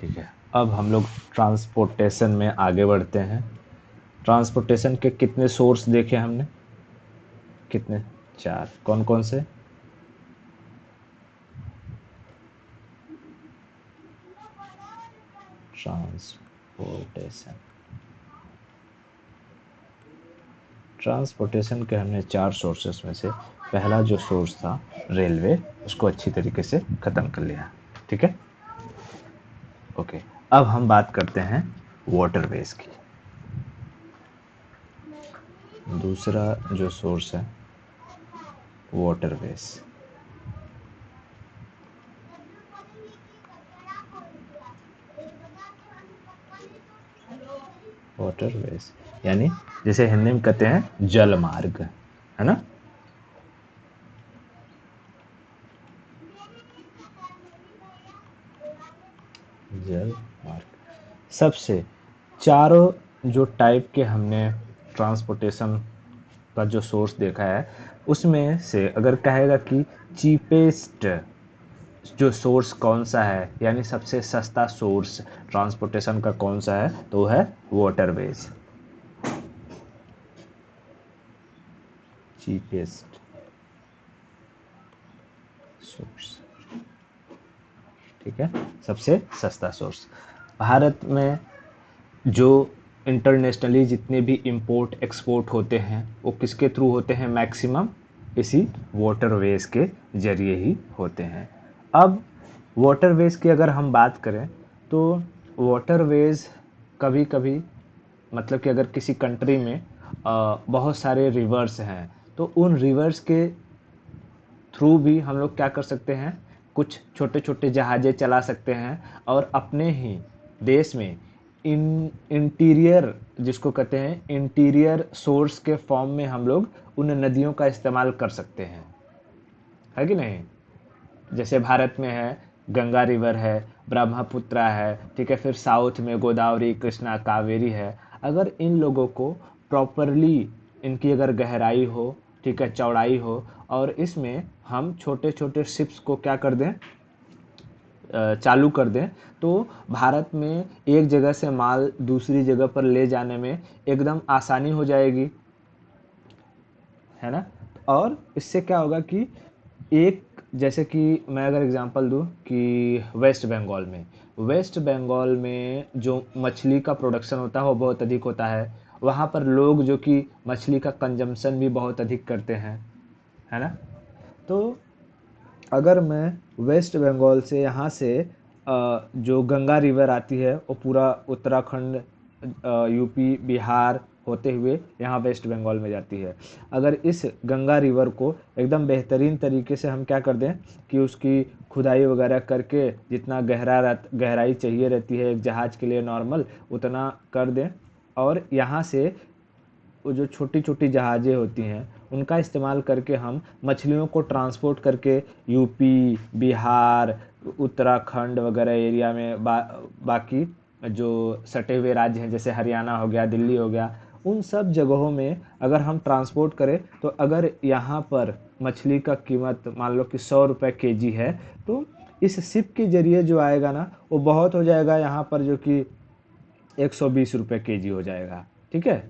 ठीक है, अब हम लोग ट्रांसपोर्टेशन में आगे बढ़ते हैं। ट्रांसपोर्टेशन के कितने सोर्स देखे हमने? कितने? 4। कौन कौन से? ट्रांसपोर्टेशन ट्रांसपोर्टेशन के हमने 4 सोर्सेस में से पहला जो सोर्स था रेलवे, उसको अच्छी तरीके से ख़त्म कर लिया। ठीक है, ओके। अब हम बात करते हैं वाटरवेज की। दूसरा जो सोर्स है वाटरवेज। वाटरवेज यानी जैसे हिंदी में कहते हैं जल मार्ग, है ना। जल मार्ग सबसे चारों जो टाइप के हमने ट्रांसपोर्टेशन का जो सोर्स देखा है, उसमें से अगर कहेगा कि चीपेस्ट जो सोर्स कौन सा है, यानी सबसे सस्ता सोर्स ट्रांसपोर्टेशन का कौन सा है, तो वो है वाटरवेज। चीपेस्ट सोर्स, ठीक है, सबसे सस्ता सोर्स। भारत में जो इंटरनेशनली जितने भी इंपोर्ट एक्सपोर्ट होते हैं वो किसके थ्रू होते हैं? मैक्सिमम इसी वाटरवेज के जरिए ही होते हैं। अब वाटरवेज की अगर हम बात करें तो वाटरवेज कभी कभी मतलब कि अगर किसी कंट्री में बहुत सारे रिवर्स हैं तो उन रिवर्स के थ्रू भी हम लोग क्या कर सकते हैं, कुछ छोटे छोटे जहाज़ें चला सकते हैं और अपने ही देश में इंटीरियर, जिसको कहते हैं इंटीरियर सोर्स के फॉर्म में हम लोग उन नदियों का इस्तेमाल कर सकते हैं, है कि नहीं। जैसे भारत में है गंगा रिवर है, ब्रह्मपुत्रा है, ठीक है, फिर साउथ में गोदावरी कृष्णा कावेरी है। अगर इन लोगों को प्रॉपरली इनकी अगर गहराई हो, ठीक है, चौड़ाई हो, और इसमें हम छोटे छोटे शिप्स को क्या कर दें, चालू कर दें, तो भारत में एक जगह से माल दूसरी जगह पर ले जाने में एकदम आसानी हो जाएगी, है ना। और इससे क्या होगा कि एक, जैसे कि मैं अगर एग्जांपल दूं कि वेस्ट बंगाल में जो मछली का प्रोडक्शन होता है वो बहुत अधिक होता है। वहाँ पर लोग जो कि मछली का कंजम्पशन भी बहुत अधिक करते हैं, है ना। तो अगर मैं वेस्ट बंगाल से यहाँ से जो गंगा रिवर आती है वो पूरा उत्तराखंड, यूपी, बिहार होते हुए यहाँ वेस्ट बंगाल में जाती है। अगर इस गंगा रिवर को एकदम बेहतरीन तरीके से हम क्या कर दें कि उसकी खुदाई वगैरह करके जितना गहराई चाहिए रहती है एक जहाज़ के लिए नॉर्मल, उतना कर दें, और यहाँ से वो जो छोटी छोटी जहाज़ें होती हैं उनका इस्तेमाल करके हम मछलियों को ट्रांसपोर्ट करके यूपी, बिहार, उत्तराखंड वगैरह एरिया में बाकी जो सटे हुए राज्य हैं जैसे हरियाणा हो गया, दिल्ली हो गया, उन सब जगहों में अगर हम ट्रांसपोर्ट करें तो अगर यहाँ पर मछली का कीमत मान लो कि 100 रुपये केजी है, तो इस शिप के जरिए जो आएगा ना वो बहुत हो जाएगा, यहाँ पर जो कि 120 रुपये केजी हो जाएगा, ठीक है,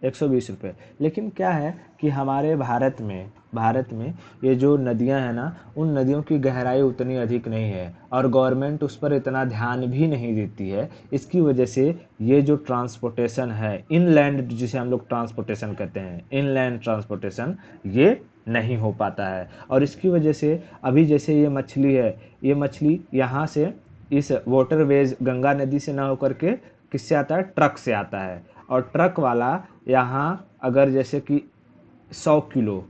120 रुपये। लेकिन क्या है कि हमारे भारत में ये जो नदियां हैं ना, उन नदियों की गहराई उतनी अधिक नहीं है और गवर्नमेंट उस पर इतना ध्यान भी नहीं देती है। इसकी वजह से ये जो ट्रांसपोर्टेशन है इनलैंड, जिसे हम लोग ट्रांसपोर्टेशन कहते हैं, इनलैंड ट्रांसपोर्टेशन, ये नहीं हो पाता है। और इसकी वजह से अभी जैसे ये मछली है, ये मछली यहाँ से इस वाटरवेज गंगा नदी से ना होकर के किससे आता है? ट्रक से आता है। और ट्रक वाला यहाँ अगर जैसे कि 100 किलो,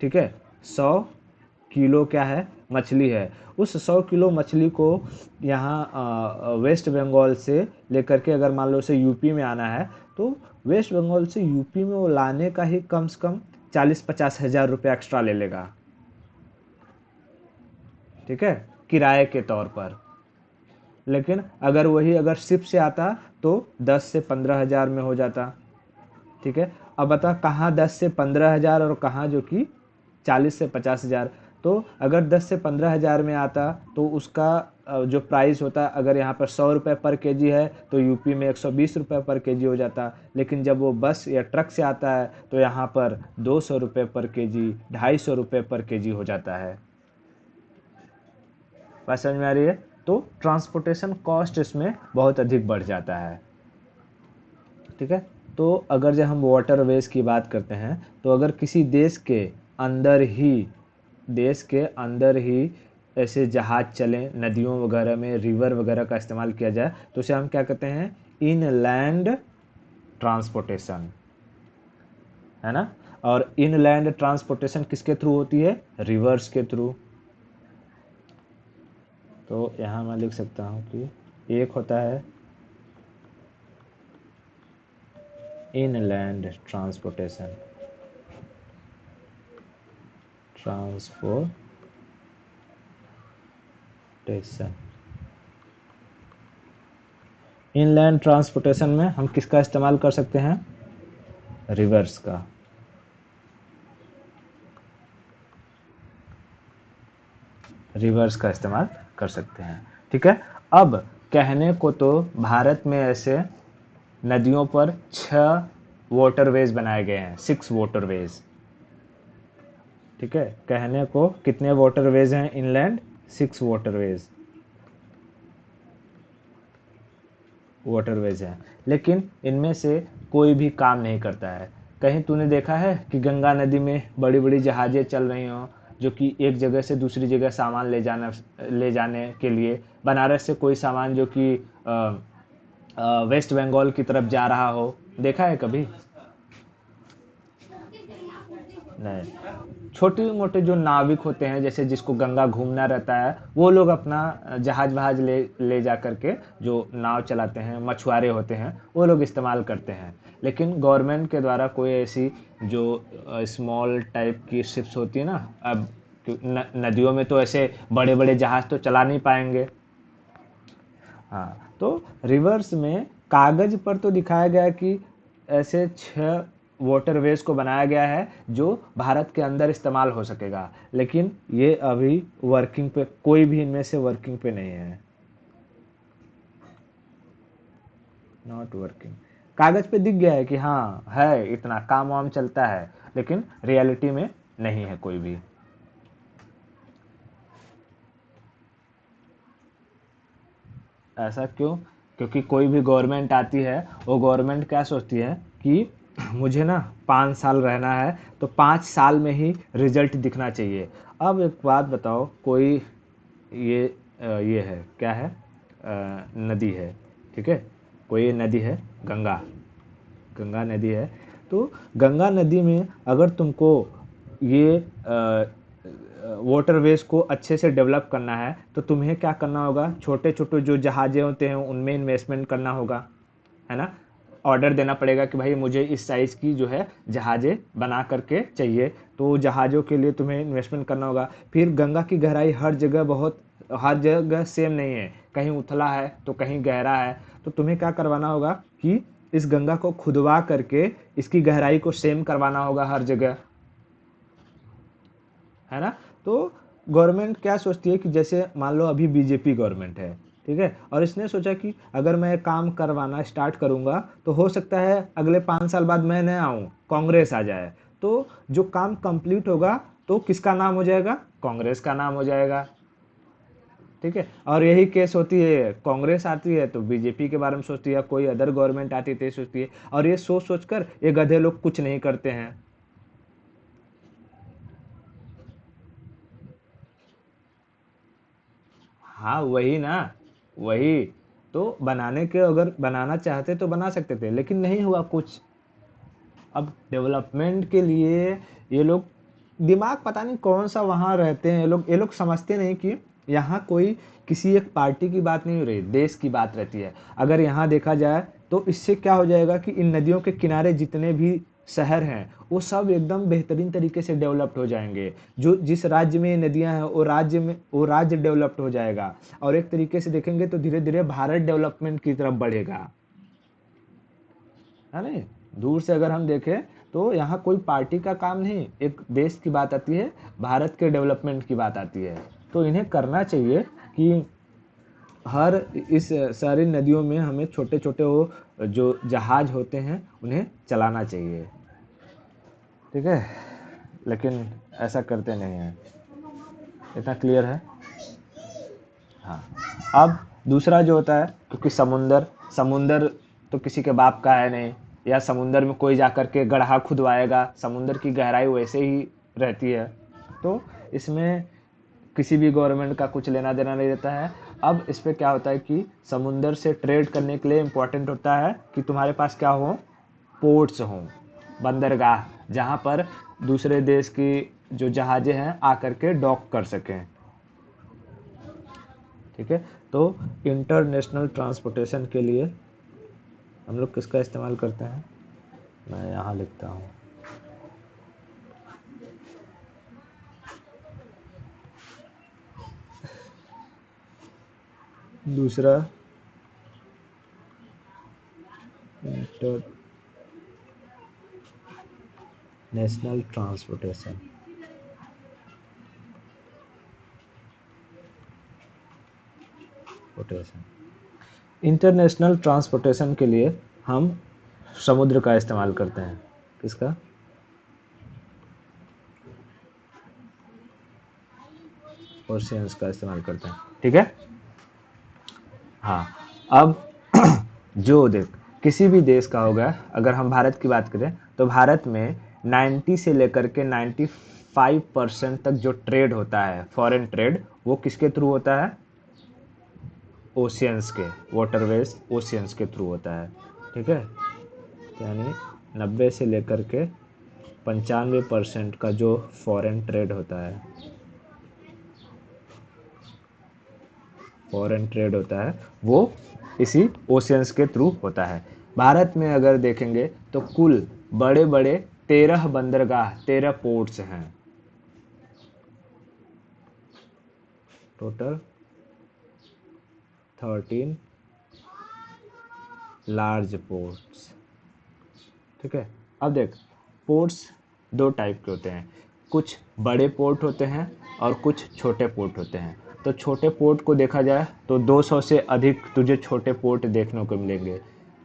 ठीक है, 100 किलो क्या है? मछली है। उस 100 किलो मछली को यहाँ वेस्ट बंगाल से लेकर के अगर मान लो उसे यूपी में आना है, तो वेस्ट बंगाल से यूपी में वो लाने का ही कम से कम 40-50 हज़ार रुपये एक्स्ट्रा ले लेगा, ठीक है, किराए के तौर पर। लेकिन अगर वही अगर शिप से आता तो 10 से 15 हज़ार में हो जाता, ठीक है। अब बता कहाँ 10 से 15 हज़ार और कहाँ जो कि 40 से 50 हज़ार। तो अगर 10 से 15 हज़ार में आता तो उसका जो प्राइस होता, अगर यहाँ पर 100 रुपये पर केजी है तो यूपी में 120 रुपये पर केजी हो जाता। लेकिन जब वो बस या ट्रक से आता है तो यहाँ पर 200 रुपये पर केजी, 250 रुपये पर केजी हो जाता है। बात समझ में आ रही है? तो ट्रांसपोर्टेशन कॉस्ट इसमें बहुत अधिक बढ़ जाता है। ठीक है। तो अगर जब हम वाटरवेज की बात करते हैं तो अगर किसी देश के अंदर ही ऐसे जहाज चलें, नदियों वगैरह में, रिवर वगैरह का इस्तेमाल किया जाए तो उसे हम क्या कहते हैं? इनलैंड ट्रांसपोर्टेशन, है ना। और इनलैंड ट्रांसपोर्टेशन किसके थ्रू होती है? रिवर्स के थ्रू। तो यहाँ मैं लिख सकता हूँ कि एक होता है इनलैंड ट्रांसपोर्टेशन, इनलैंड ट्रांसपोर्टेशन में हम किसका इस्तेमाल कर सकते हैं? रिवर्स का। रिवर्स का इस्तेमाल कर सकते हैं। ठीक है। अब कहने को तो भारत में ऐसे नदियों पर 6 वाटरवेज बनाए गए हैं, 6 वाटरवेज। ठीक है। कहने को कितने वाटरवेज हैं इनलैंड? 6 वाटरवेज हैं। लेकिन इनमें से कोई भी काम नहीं करता है। कहीं तूने देखा है कि गंगा नदी में बड़ी बड़ी जहाज़ें चल रही हों जो कि एक जगह से दूसरी जगह सामान ले जाने के लिए, बनारस से कोई सामान जो कि वेस्ट बंगाल की तरफ जा रहा हो, देखा है कभी? नहीं। छोटे मोटे जो नाविक होते हैं, जैसे जिसको गंगा घूमना रहता है, वो लोग अपना जहाज वहाज ले जा करके जो नाव चलाते हैं, मछुआरे होते हैं, वो लोग इस्तेमाल करते हैं। लेकिन गवर्नमेंट के द्वारा कोई ऐसी जो स्मॉल टाइप की शिप्स होती है ना, अब नदियों में तो ऐसे बड़े बड़े जहाज तो चला नहीं पाएंगे। हाँ, तो रिवर्स में कागज पर तो दिखाया गया कि ऐसे 6 वाटरवेज को बनाया गया है जो भारत के अंदर इस्तेमाल हो सकेगा, लेकिन ये अभी वर्किंग पे, कोई भी इनमें से वर्किंग पे नहीं है। Not working. कागज पे दिख गया है कि हाँ है, इतना काम वाम चलता है, लेकिन रियलिटी में नहीं है कोई भी। ऐसा क्यों? क्योंकि कोई भी गवर्नमेंट आती है, वो गवर्नमेंट क्या सोचती है कि मुझे ना 5 साल रहना है, तो 5 साल में ही रिजल्ट दिखना चाहिए। अब एक बात बताओ, कोई ये है क्या है? नदी है। ठीक है। कोई नदी है, गंगा। गंगा नदी है। तो गंगा नदी में अगर तुमको ये वाटरवेज को अच्छे से डेवलप करना है तो तुम्हें क्या करना होगा? छोटे छोटे जो जहाज़ें होते हैं उनमें इन्वेस्टमेंट करना होगा, है ना। ऑर्डर देना पड़ेगा कि भाई मुझे इस साइज़ की जो है जहाज़ें बना करके चाहिए, तो जहाज़ों के लिए तुम्हें इन्वेस्टमेंट करना होगा। फिर गंगा की गहराई हर जगह सेम नहीं है, कहीं उथला है तो कहीं गहरा है। तो तुम्हें क्या करवाना होगा कि इस गंगा को खुदवा करके इसकी गहराई को सेम करवाना होगा हर जगह, है ना। तो गवर्नमेंट क्या सोचती है कि जैसे मान लो अभी बीजेपी गवर्नमेंट है, ठीक है, और इसने सोचा कि अगर मैं काम करवाना स्टार्ट करूंगा तो हो सकता है अगले 5 साल बाद मैं न आऊं, कांग्रेस आ जाए। तो जो काम कंप्लीट होगा तो किसका नाम हो जाएगा? कांग्रेस का नाम हो जाएगा। ठीक है। और यही केस होती है, कांग्रेस आती है तो बीजेपी के बारे में सोचती है, कोई अदर गवर्नमेंट आती है तो ये सोचती है, और ये सोच सोच कर ये गधे लोग कुछ नहीं करते हैं। हाँ वही ना, वही। तो बनाने के, अगर बनाना चाहते तो बना सकते थे, लेकिन नहीं हुआ कुछ। अब डेवलपमेंट के लिए ये लोग, दिमाग पता नहीं कौन सा वहाँ रहते हैं ये लोग समझते नहीं कि यहाँ कोई किसी एक पार्टी की बात नहीं हो रही, देश की बात रहती है। अगर यहाँ देखा जाए तो इससे क्या हो जाएगा कि इन नदियों के किनारे जितने भी शहर हैं वो सब एकदम बेहतरीन तरीके से डेवलप्ड हो जाएंगे। जो जिस राज्य में ये नदियाँ हैं वो राज्य डेवलप्ड हो जाएगा। और एक तरीके से देखेंगे तो धीरे धीरे भारत डेवलपमेंट की तरफ बढ़ेगा, है नहीं। दूर से अगर हम देखें तो यहाँ कोई पार्टी का काम नहीं, एक देश की बात आती है, भारत के डेवलपमेंट की बात आती है। तो इन्हें करना चाहिए कि हर इस सारी नदियों में हमें छोटे छोटे वो जो जहाज होते हैं उन्हें चलाना चाहिए, ठीक है। लेकिन ऐसा करते नहीं हैं। इतना क्लियर है? हाँ। अब दूसरा जो होता है, क्योंकि समुंदर समुंदर तो किसी के बाप का है नहीं, या समुंदर में कोई जाकर के गड्ढा खुदवाएगा, समुंदर की गहराई वैसे ही रहती है, तो इसमें किसी भी गवर्नमेंट का कुछ लेना देना नहीं रहता है। अब इस पे क्या होता है कि समुंदर से ट्रेड करने के लिए इम्पोर्टेंट होता है कि तुम्हारे पास क्या हो, पोर्ट्स हों, बंदरगाह, जहाँ पर दूसरे देश की जो जहाज़ें हैं आकर के डॉक कर सकें, ठीक है। तो इंटरनेशनल ट्रांसपोर्टेशन के लिए हम लोग किसका इस्तेमाल करते हैं, मैं यहाँ लिखता हूँ। दूसरा, इंटरनेशनल ट्रांसपोर्टेशन, इंटरनेशनल ट्रांसपोर्टेशन के लिए हम समुद्र का इस्तेमाल करते हैं। किसका? ओशियंस का इस्तेमाल करते हैं, ठीक है। हाँ। अब जो देख, किसी भी देश का होगा, अगर हम भारत की बात करें तो भारत में 90 से लेकर के 95% तक जो ट्रेड होता है, फॉरेन ट्रेड, वो किसके थ्रू होता है, ओशियंस के, वाटरवेज ओशियंस के थ्रू होता है, ठीक है। यानी 90 से लेकर के 95% का जो फॉरेन ट्रेड होता है, फॉरेन ट्रेड होता है, वो इसी ओशियंस के थ्रू होता है। भारत में अगर देखेंगे तो कुल बड़े बड़े 13 बंदरगाह, 13 पोर्ट्स हैं, टोटल 13 लार्ज पोर्ट्स, ठीक है। अब देख, पोर्ट्स दो टाइप के होते हैं, कुछ बड़े पोर्ट होते हैं और कुछ छोटे पोर्ट होते हैं। तो छोटे पोर्ट को देखा जाए तो 200 से अधिक तुझे छोटे पोर्ट देखने को मिलेंगे।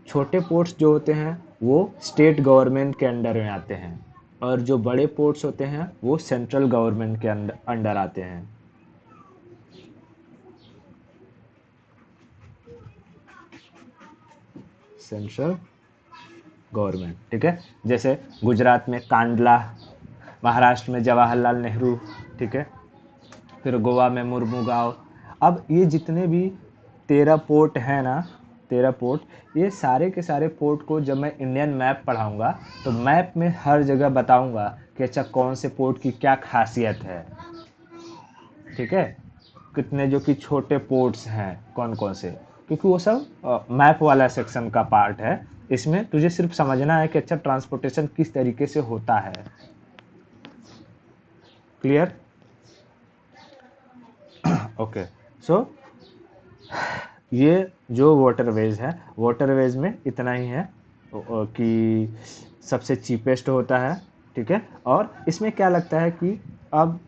छोटे पोर्ट्स जो होते हैं वो स्टेट गवर्नमेंट के अंडर में आते हैं, और जो बड़े पोर्ट्स होते हैं वो सेंट्रल गवर्नमेंट के अंडर आते हैं। सेंट्रल गवर्नमेंट, ठीक है। जैसे गुजरात में कांडला, महाराष्ट्र में जवाहरलाल नेहरू, ठीक है, फिर गोवा में मुर्मुगांव। अब ये जितने भी 13 पोर्ट हैं ना, 13 पोर्ट, ये सारे के सारे पोर्ट को जब मैं इंडियन मैप पढ़ाऊंगा तो मैप में हर जगह बताऊंगा कि अच्छा कौन से पोर्ट की क्या खासियत है, ठीक है, कितने जो कि छोटे पोर्ट्स हैं कौन कौन से, क्योंकि वो सब मैप वाला सेक्शन का पार्ट है। इसमें तुझे सिर्फ समझना है कि अच्छा ट्रांसपोर्टेशन किस तरीके से होता है। क्लियर? ओके। सो ये जो वाटरवेज है, वाटरवेज में इतना ही है कि सबसे चीपेस्ट होता है, ठीक है। और इसमें क्या लगता है कि अब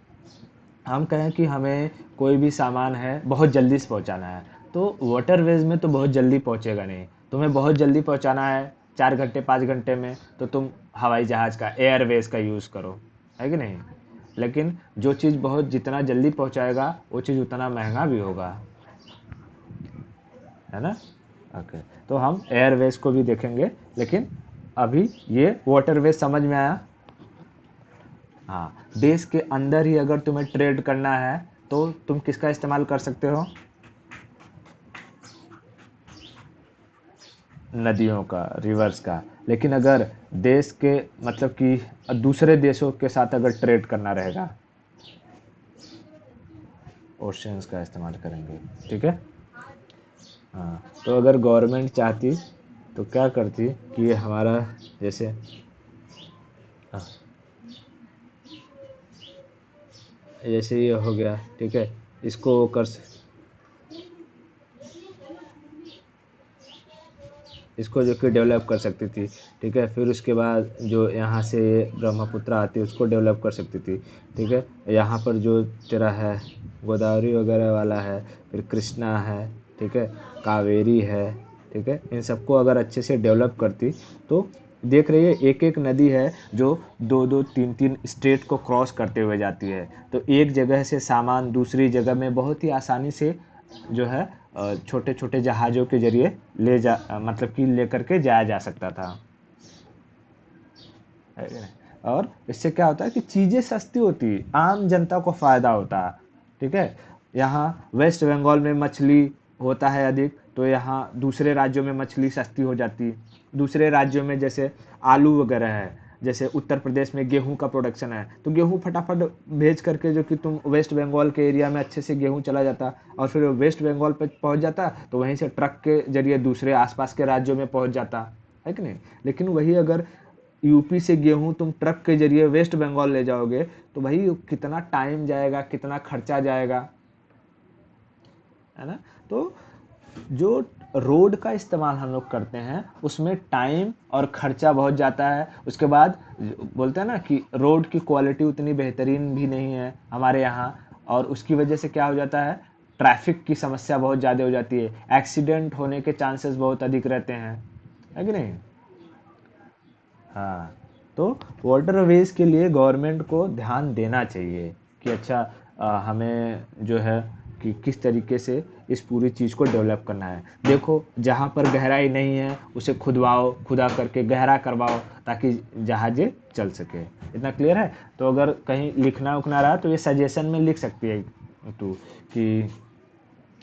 हम कहें कि हमें कोई भी सामान है बहुत जल्दी से पहुंचाना है, तो वाटरवेज में तो बहुत जल्दी पहुंचेगा नहीं। तुम्हें बहुत जल्दी पहुंचाना है 4 घंटे 5 घंटे में, तो तुम हवाई जहाज़ का, एयरवेज का यूज़ करो, है कि नहीं। लेकिन जो चीज़ बहुत जितना जल्दी पहुंचाएगा वो चीज़ उतना महंगा भी होगा, है ना। ओके। तो हम एयरवेज को भी देखेंगे, लेकिन अभी ये वाटरवेज समझ में आया। हाँ, देश के अंदर ही अगर तुम्हें ट्रेड करना है तो तुम किसका इस्तेमाल कर सकते हो, नदियों का, रिवर्स का। लेकिन अगर देश के मतलब कि दूसरे देशों के साथ अगर ट्रेड करना रहेगा, ओशियंस का इस्तेमाल करेंगे, ठीक है। हाँ, तो अगर गवर्नमेंट चाहती तो क्या करती कि ये हमारा, जैसे हाँ, जैसे ये हो गया, ठीक है, इसको कर इसको जो कि डेवलप कर सकती थी, ठीक है। फिर उसके बाद जो यहाँ से ब्रह्मपुत्र आती है उसको डेवलप कर सकती थी, ठीक है। यहाँ पर जो तेरा है गोदावरी वगैरह वाला है, फिर कृष्णा है, ठीक है, कावेरी है, ठीक है, इन सबको अगर अच्छे से डेवलप करती तो देख रही है एक एक नदी है जो दो दो तीन तीन स्टेट को क्रॉस करते हुए जाती है, तो एक जगह से सामान दूसरी जगह में बहुत ही आसानी से जो है छोटे छोटे जहाज़ों के जरिए ले जा मतलब कि लेकर के जाया जा सकता था, है कि नहीं? और इससे क्या होता है कि चीज़ें सस्ती होती, आम जनता को फ़ायदा होता, ठीक है। यहाँ वेस्ट बंगाल में मछली होता है अधिक, तो यहाँ दूसरे राज्यों में मछली सस्ती हो जाती। दूसरे राज्यों में जैसे आलू वगैरह है, जैसे उत्तर प्रदेश में गेहूं का प्रोडक्शन है, तो गेहूं फटाफट भेज करके जो कि तुम वेस्ट बंगाल के एरिया में अच्छे से गेहूं चला जाता, और फिर वेस्ट बंगाल पे पहुंच जाता, तो वहीं से ट्रक के जरिए दूसरे आसपास के राज्यों में पहुंच जाता, है कि नहीं। लेकिन वही अगर यूपी से गेहूं तुम ट्रक के जरिए वेस्ट बंगाल ले जाओगे, तो भाई कितना टाइम जाएगा, कितना खर्चा जाएगा, है ना। तो जो रोड का इस्तेमाल हम लोग करते हैं उसमें टाइम और खर्चा बहुत जाता है। उसके बाद बोलते हैं ना कि रोड की क्वालिटी उतनी बेहतरीन भी नहीं है हमारे यहाँ, और उसकी वजह से क्या हो जाता है, ट्रैफिक की समस्या बहुत ज़्यादा हो जाती है, एक्सीडेंट होने के चांसेस बहुत अधिक रहते हैं, है कि नहीं। हाँ, तो वाटरवेज के लिए गवर्नमेंट को ध्यान देना चाहिए कि अच्छा हमें जो है कि किस तरीके से इस पूरी चीज़ को डेवलप करना है। देखो जहाँ पर गहराई नहीं है उसे खुदवाओ, खुदा करके गहरा करवाओ, ताकि जहाज़ें चल सके। इतना क्लियर है। तो अगर कहीं लिखना उखना रहा तो ये सजेशन में लिख सकती है तू कि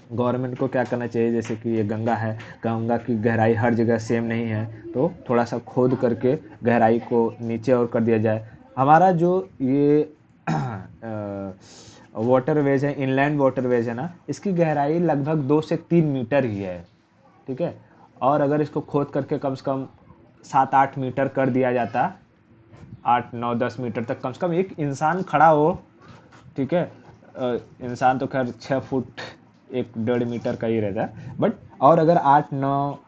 गवर्नमेंट को क्या करना चाहिए, जैसे कि ये गंगा है, गंगा की गहराई हर जगह सेम नहीं है, तो थोड़ा सा खोद करके गहराई को नीचे और कर दिया जाए। हमारा जो ये वाटरवेज है, इनलैंड वाटरवेज है ना, इसकी गहराई लगभग 2 से 3 मीटर ही है, ठीक है। और अगर इसको खोद करके कम से कम 7-8 मीटर कर दिया जाता, 8-9-10 मीटर तक कम से कम एक इंसान खड़ा हो, ठीक है। इंसान तो खैर 6 फुट 1-1.5 मीटर का ही रहता है, बट और अगर 8-9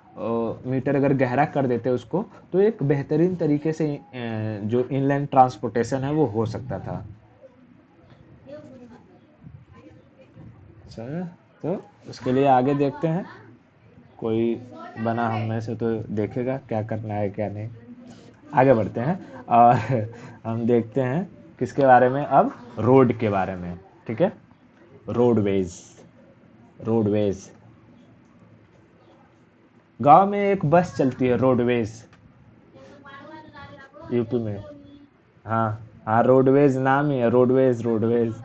मीटर अगर गहरा कर देते उसको, तो एक बेहतरीन तरीके से जो इनलैंड ट्रांसपोर्टेशन है वो हो सकता था। चलो, तो उसके लिए आगे देखते हैं, कोई बना हम में से तो देखेगा क्या करना है क्या नहीं। आगे बढ़ते हैं और हम देखते हैं किसके बारे में, अब रोड के बारे में, ठीक है। रोडवेज, रोडवेज, गांव में एक बस चलती है रोडवेज, यूपी में। हाँ, हाँ, रोडवेज नाम ही है, रोडवेज, रोडवेज।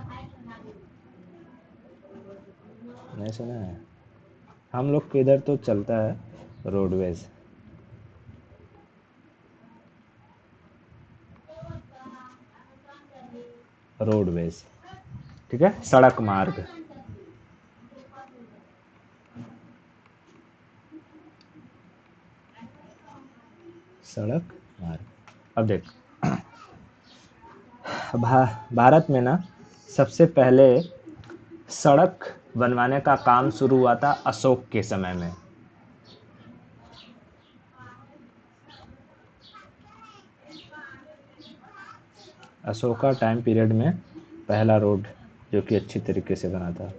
नहीं सुना है, हम लोग के इधर तो चलता है रोडवेज। रोडवेज, ठीक है, सड़क मार्ग, सड़क मार्ग। अब देख, भारत में ना सबसे पहले सड़क बनवाने का काम शुरू हुआ था अशोक के समय में। अशोका टाइम पीरियड में पहला रोड जो कि अच्छी तरीके से बना था।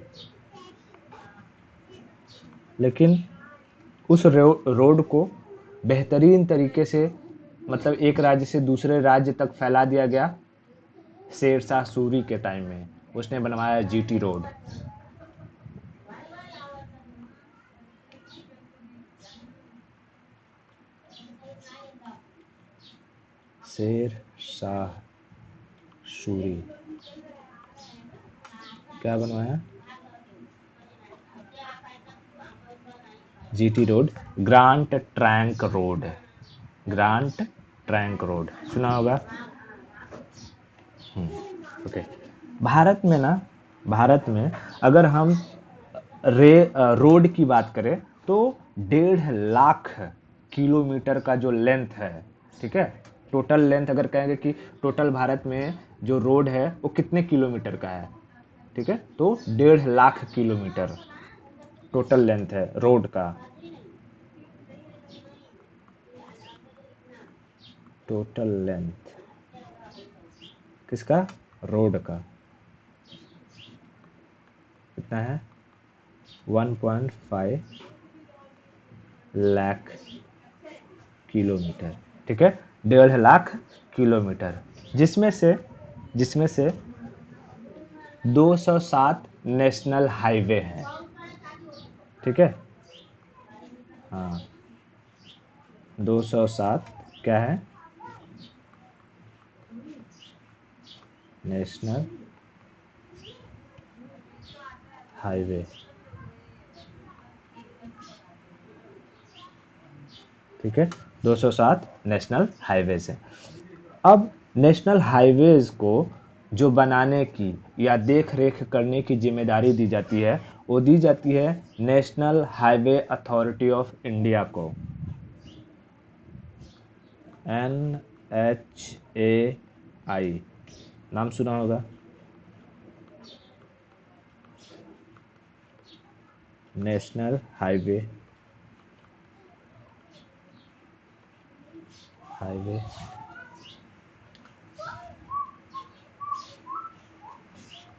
लेकिन उस रोड को बेहतरीन तरीके से मतलब एक राज्य से दूसरे राज्य तक फैला दिया गया शेरशाह सूरी के टाइम में। उसने बनवाया जीटी रोड। शेर शाह सूरी क्या बनवाया, GT road, grant trunk road, grant trunk road सुना होगा। ओके। भारत में ना, भारत में अगर हम रोड की बात करें तो 1.5 लाख किलोमीटर का जो लेंथ है, ठीक है। टोटल लेंथ अगर कहेंगे कि टोटल भारत में जो रोड है वो कितने किलोमीटर का है, ठीक है, तो 1.5 लाख किलोमीटर टोटल लेंथ है रोड का। टोटल लेंथ किसका, रोड का कितना है, 1.5 लाख किलोमीटर, ठीक है, 1.5 लाख किलोमीटर, जिसमें से 207 नेशनल हाईवे हैं, ठीक है, हाँ 207 क्या है, नेशनल हाईवे, ठीक है, 207 नेशनल हाईवेज हैं। अब नेशनल हाईवेज को जो बनाने की या देख रेख करने की जिम्मेदारी दी जाती है, वो दी जाती है national highway authority of India को, NHAI, नाम सुना होगा, national highway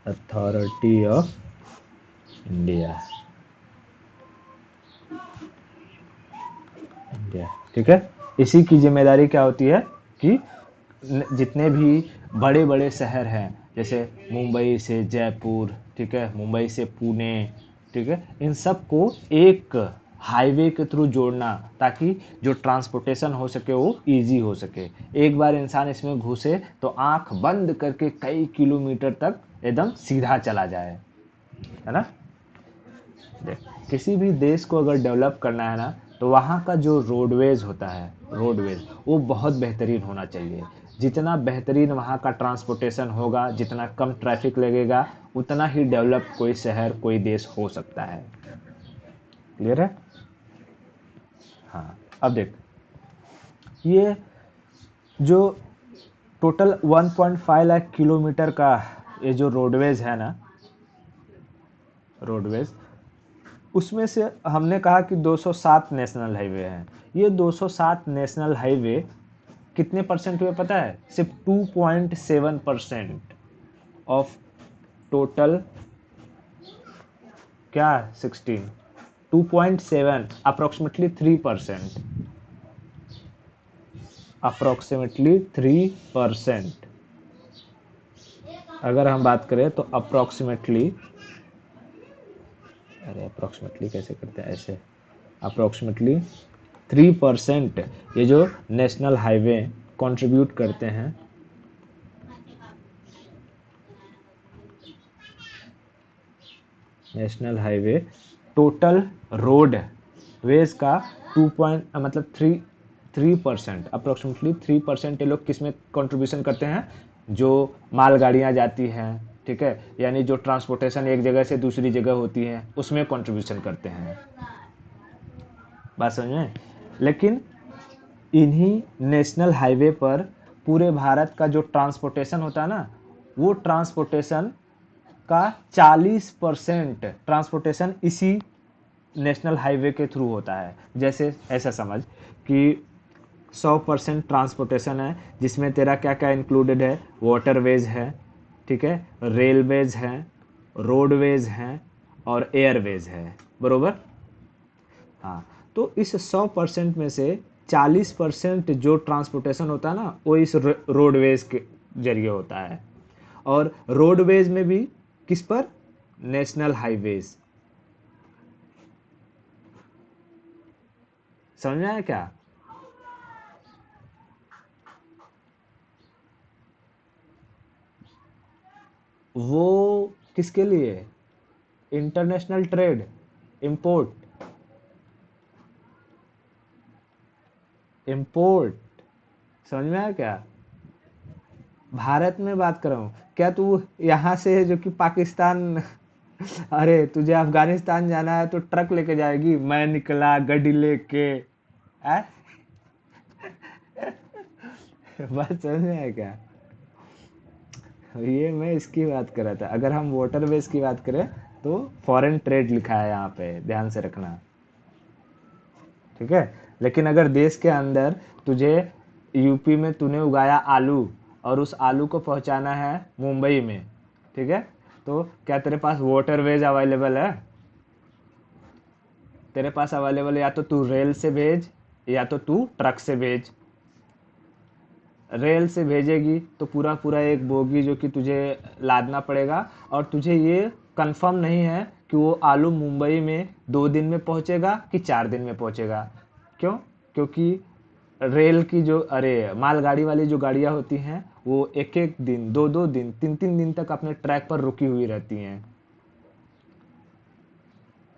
authority of India, ठीक है। इसी की जिम्मेदारी क्या होती है कि जितने भी बड़े बड़े शहर हैं, जैसे मुंबई से जयपुर, ठीक है, मुंबई से पुणे, ठीक है, इन सब को एक हाईवे के थ्रू जोड़ना, ताकि जो ट्रांसपोर्टेशन हो सके वो इजी हो सके। एक बार इंसान इसमें घुसे तो आंख बंद करके कई किलोमीटर तक एकदम सीधा चला जाए, है ना। देख, किसी भी देश को अगर डेवलप करना है ना, तो वहाँ का जो रोडवेज होता है, रोडवेज वो बहुत बेहतरीन होना चाहिए। जितना बेहतरीन वहाँ का ट्रांसपोर्टेशन होगा, जितना कम ट्रैफिक लगेगा, उतना ही डेवलप कोई शहर कोई देश हो सकता है। क्लियर है। हाँ, अब देख, ये जो टोटल 1.5 लाख किलोमीटर का ये जो रोडवेज है ना, रोडवेज, उसमें से हमने कहा कि 207 नेशनल हाईवे हैं। ये 207 नेशनल हाईवे कितने परसेंट हुए पता है, सिर्फ 2.7% ऑफ टोटल, क्या 16, 2.7 अप्रोक्सीमेटली 3%, अप्रोक्सीमेटली 3%। अगर हम बात करें तो अप्रोक्सीमेटली, अरे अप्रोक्सीमेटली कैसे करते हैं, ऐसे अप्रोक्सीमेटली 3% ये जो नेशनल हाईवे कंट्रीब्यूट करते हैं, national highway total roadways का 3% अप्रोक्सीमेटली 3% ये लोग किस में कंट्रीब्यूशन करते हैं, जो मालगाड़ियाँ जाती हैं, ठीक है, यानी जो ट्रांसपोर्टेशन एक जगह से दूसरी जगह होती है उसमें कंट्रीब्यूशन करते हैं। बात समझ में। लेकिन इन्हीं नेशनल हाईवे पर पूरे भारत का जो ट्रांसपोर्टेशन होता है ना, वो ट्रांसपोर्टेशन का 40% ट्रांसपोर्टेशन इसी नेशनल हाईवे के थ्रू होता है। जैसे ऐसा समझ कि 100% ट्रांसपोर्टेशन है, जिसमें तेरा क्या क्या इंक्लूडेड है, वाटरवेज है, ठीक है, रेलवेज हैं, रोडवेज हैं और एयरवेज है, बरोबर। हाँ, तो इस 100% में से 40% जो ट्रांसपोर्टेशन होता है ना, वो इस रोडवेज के जरिए होता है। और रोडवेज में भी किस पर, नेशनल हाईवेज। समझ में आया क्या। वो किसके लिए, इंटरनेशनल ट्रेड, इंपोर्ट, इंपोर्ट। समझ में आया क्या। भारत में बात कर रहा हूँ, क्या तू यहाँ से जो कि पाकिस्तान अरे तुझे अफगानिस्तान जाना है तो ट्रक लेके जाएगी, मैं निकला गड्डी लेके, आ? बात समझ में आया क्या। ये मैं इसकी बात कर रहा था। अगर हम वाटरवेज की बात करें तो फॉरेन ट्रेड लिखा है यहाँ पे, ध्यान से रखना, ठीक है। लेकिन अगर देश के अंदर तुझे यूपी में तूने उगाया आलू और उस आलू को पहुंचाना है मुंबई में, ठीक है, तो क्या तेरे पास वाटरवेज अवेलेबल है? तेरे पास अवेलेबल, या तो तू रेल से भेज या तो तू ट्रक से भेज। रेल से भेजेगी तो पूरा पूरा एक बोगी जो कि तुझे लादना पड़ेगा, और तुझे ये कंफर्म नहीं है कि वो आलू मुंबई में 2 दिन में पहुंचेगा कि 4 दिन में पहुंचेगा। क्यों? क्योंकि रेल की जो, अरे मालगाड़ी वाली जो गाड़ियां होती हैं वो एक एक दिन, 2 2 दिन, 3 3 दिन तक अपने ट्रैक पर रुकी हुई रहती हैं,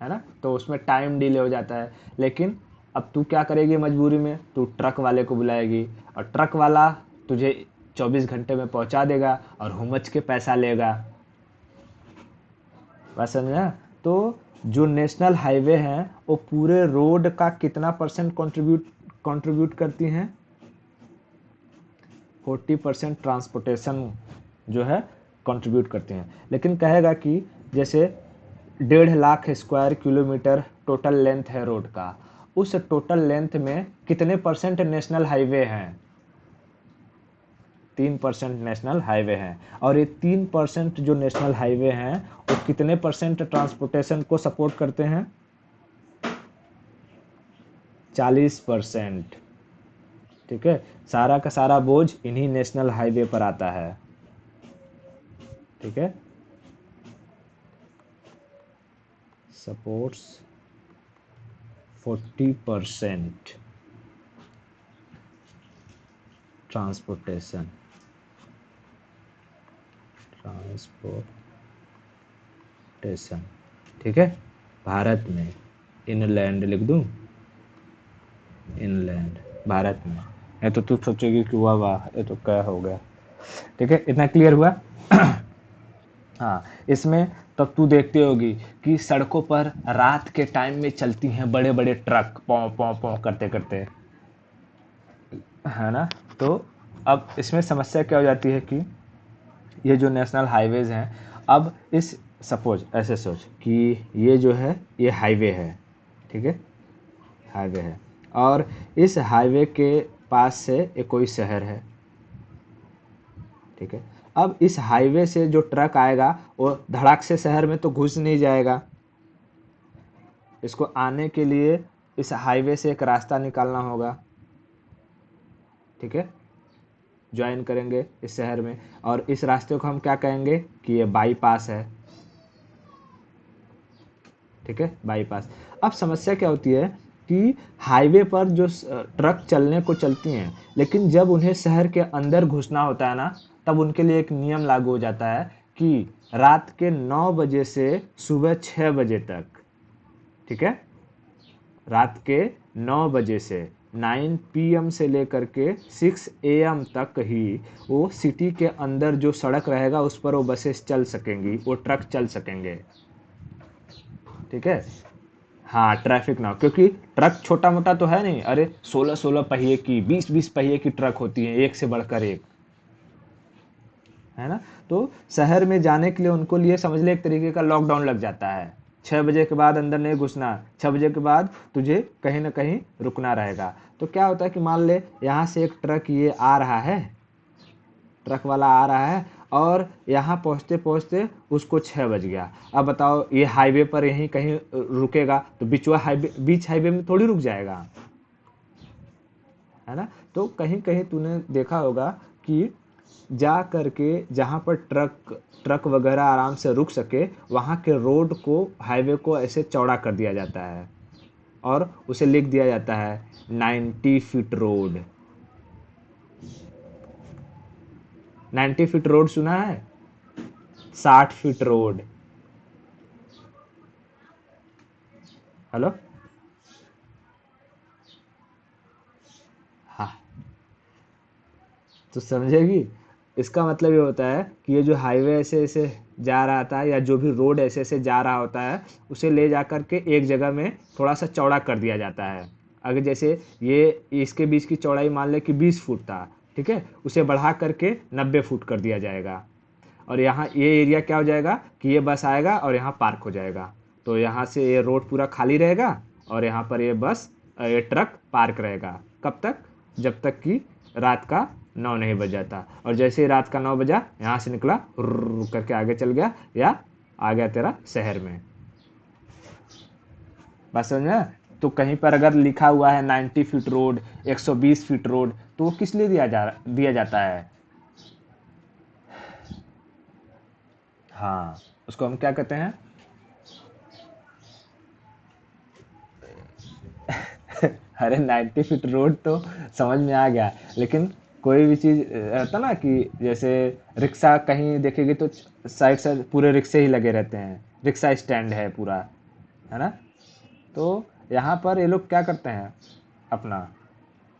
है ना, तो उसमें टाइम डिले हो जाता है। लेकिन अब तू क्या करेगी मजबूरी में, तू ट्रक वाले को बुलाएगी और ट्रक वाला तुझे 24 घंटे में पहुंचा देगा और हुमच के पैसा लेगा। बात समझा? तो जो नेशनल हाईवे हैं वो पूरे रोड का कितना परसेंट कंट्रीब्यूट करती हैं? 40% ट्रांसपोर्टेशन जो है कंट्रीब्यूट करते हैं। लेकिन कहेगा कि जैसे 1.5 lakh square kilometre total length है रोड का, उस टोटल लेंथ में कितने परसेंट नेशनल हाईवे हैं? 3% नेशनल हाईवे हैं। और ये 3% जो नेशनल हाईवे हैं वो कितने परसेंट ट्रांसपोर्टेशन को सपोर्ट करते हैं? 40%। ठीक है, सारा का सारा बोझ इन्हीं नेशनल हाईवे पर आता है। ठीक है, सपोर्ट्स 40% ट्रांसपोर्टेशन, ठीक है, भारत में। इनलैंड लिख दूं, इनलैंड भारत में। ये तो तू सोचेगी कि वाह वाह ये तो क्या हो गया। ठीक है, इतना क्लियर हुआ? हाँ, इसमें तब तू देखती होगी कि सड़कों पर रात के टाइम में चलती हैं बड़े बड़े ट्रक, पौ पौ पौ करते करते, है ना। तो अब इसमें समस्या क्या हो जाती है कि ये जो नेशनल हाईवेज हैं, अब इस, सपोज ऐसे सोच कि ये जो है ये हाईवे है, ठीक है, हाईवे है, और इस हाईवे के पास से एक कोई शहर है, ठीक है। अब इस हाईवे से जो ट्रक आएगा वो धड़ाक से शहर में तो घुस नहीं जाएगा, इसको आने के लिए इस हाईवे से एक रास्ता निकालना होगा, ठीक है, ज्वाइन करेंगे इस शहर में, और इस रास्ते को हम क्या कहेंगे कि ये बाईपास है, ठीक है, बाईपास। अब समस्या क्या होती है कि हाईवे पर जो ट्रक चलने को चलती हैं, लेकिन जब उन्हें शहर के अंदर घुसना होता है ना, तब उनके लिए एक नियम लागू हो जाता है कि रात के 9 बजे से सुबह 6 बजे तक, ठीक है, रात के 9 बजे से 9 PM से लेकर के 6 AM तक ही वो सिटी के अंदर जो सड़क रहेगा उस पर वो बसेस चल सकेंगी, वो ट्रक चल सकेंगे, ठीक है। हाँ, ट्रैफिक ना हो, क्योंकि ट्रक छोटा मोटा तो है नहीं, अरे 16 16 पहिए की, 20 20 पहिए की ट्रक होती है, एक से बढ़कर एक, है ना। तो शहर में जाने के लिए उनको लिए समझ ले एक तरीके का लॉकडाउन लग जाता है। 6 बजे के बाद अंदर नहीं घुसना, 6 बजे के बाद तुझे कहीं ना कहीं रुकना रहेगा। तो क्या होता है कि मान ले यहाँ से एक ट्रक ये आ रहा है, ट्रक वाला आ रहा है, और यहाँ पहुँचते पहुँचते उसको 6 बज गया। अब बताओ ये हाईवे पर यहीं कहीं रुकेगा तो बीच हाईवे में थोड़ी रुक जाएगा, है ना। तो कहीं कहीं तूने देखा होगा कि जा करके जहाँ पर ट्रक ट्रक वगैरह आराम से रुक सके, वहाँ के रोड को, हाईवे को ऐसे चौड़ा कर दिया जाता है और उसे लिख दिया जाता है 90 फीट रोड। 90 फीट रोड सुना है? 60 फीट रोड। हेलो। हाँ, तो समझेगी, इसका मतलब ये होता है कि ये जो हाईवे ऐसे ऐसे जा रहा था, या जो भी रोड ऐसे ऐसे जा रहा होता है, उसे ले जा कर के एक जगह में थोड़ा सा चौड़ा कर दिया जाता है। अगर जैसे ये इसके बीच की चौड़ाई मान ले कि 20 फुट था, ठीक है, उसे बढ़ा करके 90 फुट कर दिया जाएगा, और यहाँ ये एरिया क्या हो जाएगा कि ये बस आएगा और यहाँ पार्क हो जाएगा, तो यहाँ से ये रोड पूरा खाली रहेगा और यहाँ पर ये बस, ये ट्रक पार्क रहेगा। कब तक? जब तक कि रात का 9 नहीं बज जाता, और जैसे ही रात का 9 बजा यहाँ से निकला करके आगे चल गया या आ गया तेरा शहर में। बात समझ में? तो कहीं पर अगर लिखा हुआ है 90 फीट रोड, 120 फीट रोड, तो वो किस लिए दिया जाता है? हाँ, उसको हम क्या कहते हैं? अरे 90 फीट रोड तो समझ में आ गया, लेकिन कोई भी चीज रहता ना कि जैसे रिक्शा कहीं देखेगी तो साइड साइड पूरे रिक्शे ही लगे रहते हैं, रिक्शा स्टैंड है पूरा, है ना? तो यहाँ पर ये लोग क्या करते हैं, अपना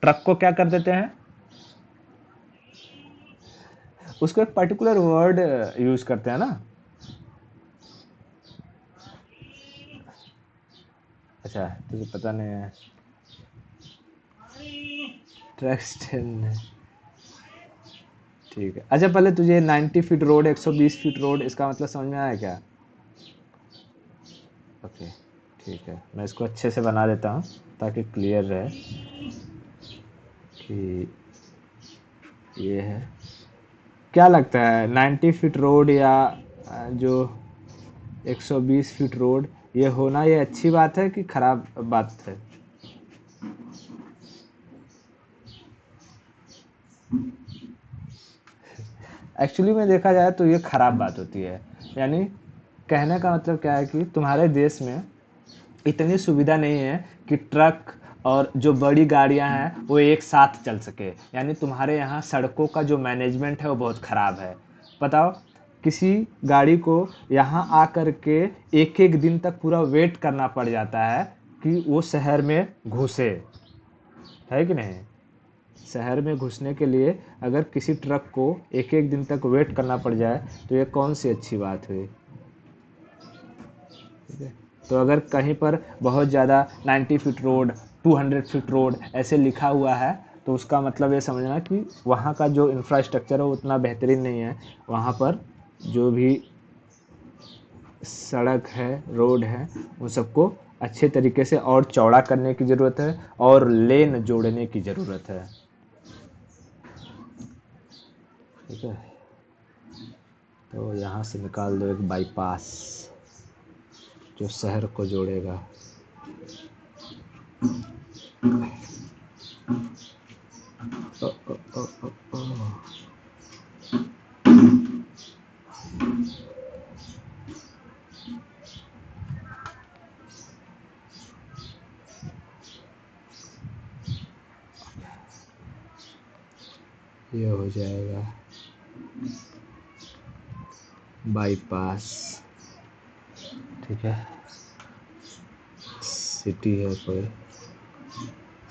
ट्रक को क्या कर देते हैं, उसको एक पर्टिकुलर वर्ड यूज करते हैं ना। अच्छा, तुझे पता नहीं है? ट्रक स्टैंड है, ठीक है। अच्छा, पहले तुझे 90 फीट रोड, 120 फीट रोड, इसका मतलब समझ में आया क्या? ओके, ठीक है, मैं इसको अच्छे से बना देता हूँ ताकि क्लियर रहे कि ये है। क्या लगता है 90 फीट रोड या जो 120 फीट रोड, ये होना ये अच्छी बात है कि खराब बात है? एक्चुअली में देखा जाए तो ये खराब बात होती है। यानी कहने का मतलब क्या है कि तुम्हारे देश में इतनी सुविधा नहीं है कि ट्रक और जो बड़ी गाड़ियां हैं वो एक साथ चल सके। यानी तुम्हारे यहाँ सड़कों का जो मैनेजमेंट है वो बहुत ख़राब है। बताओ, किसी गाड़ी को यहाँ आकर के एक एक दिन तक पूरा वेट करना पड़ जाता है कि वो शहर में घुसे, है कि नहीं? शहर में घुसने के लिए अगर किसी ट्रक को एक एक दिन तक वेट करना पड़ जाए तो ये कौन सी अच्छी बात हुई? ठीक है। तो अगर कहीं पर बहुत ज़्यादा 90 फीट रोड, 200 फीट रोड ऐसे लिखा हुआ है तो उसका मतलब ये समझना कि वहाँ का जो इंफ्रास्ट्रक्चर है वो उतना बेहतरीन नहीं है। वहाँ पर जो भी सड़क है, रोड है, उन सबको अच्छे तरीके से और चौड़ा करने की ज़रूरत है और लेन जोड़ने की ज़रूरत है। ठीक है, तो यहाँ से निकाल दो एक बाईपास जो शहर को जोड़ेगा। ओ, ओ, ओ, ओ, ओ। ये हो जाएगा बाईपास। ठीक है, सिटी है, कोई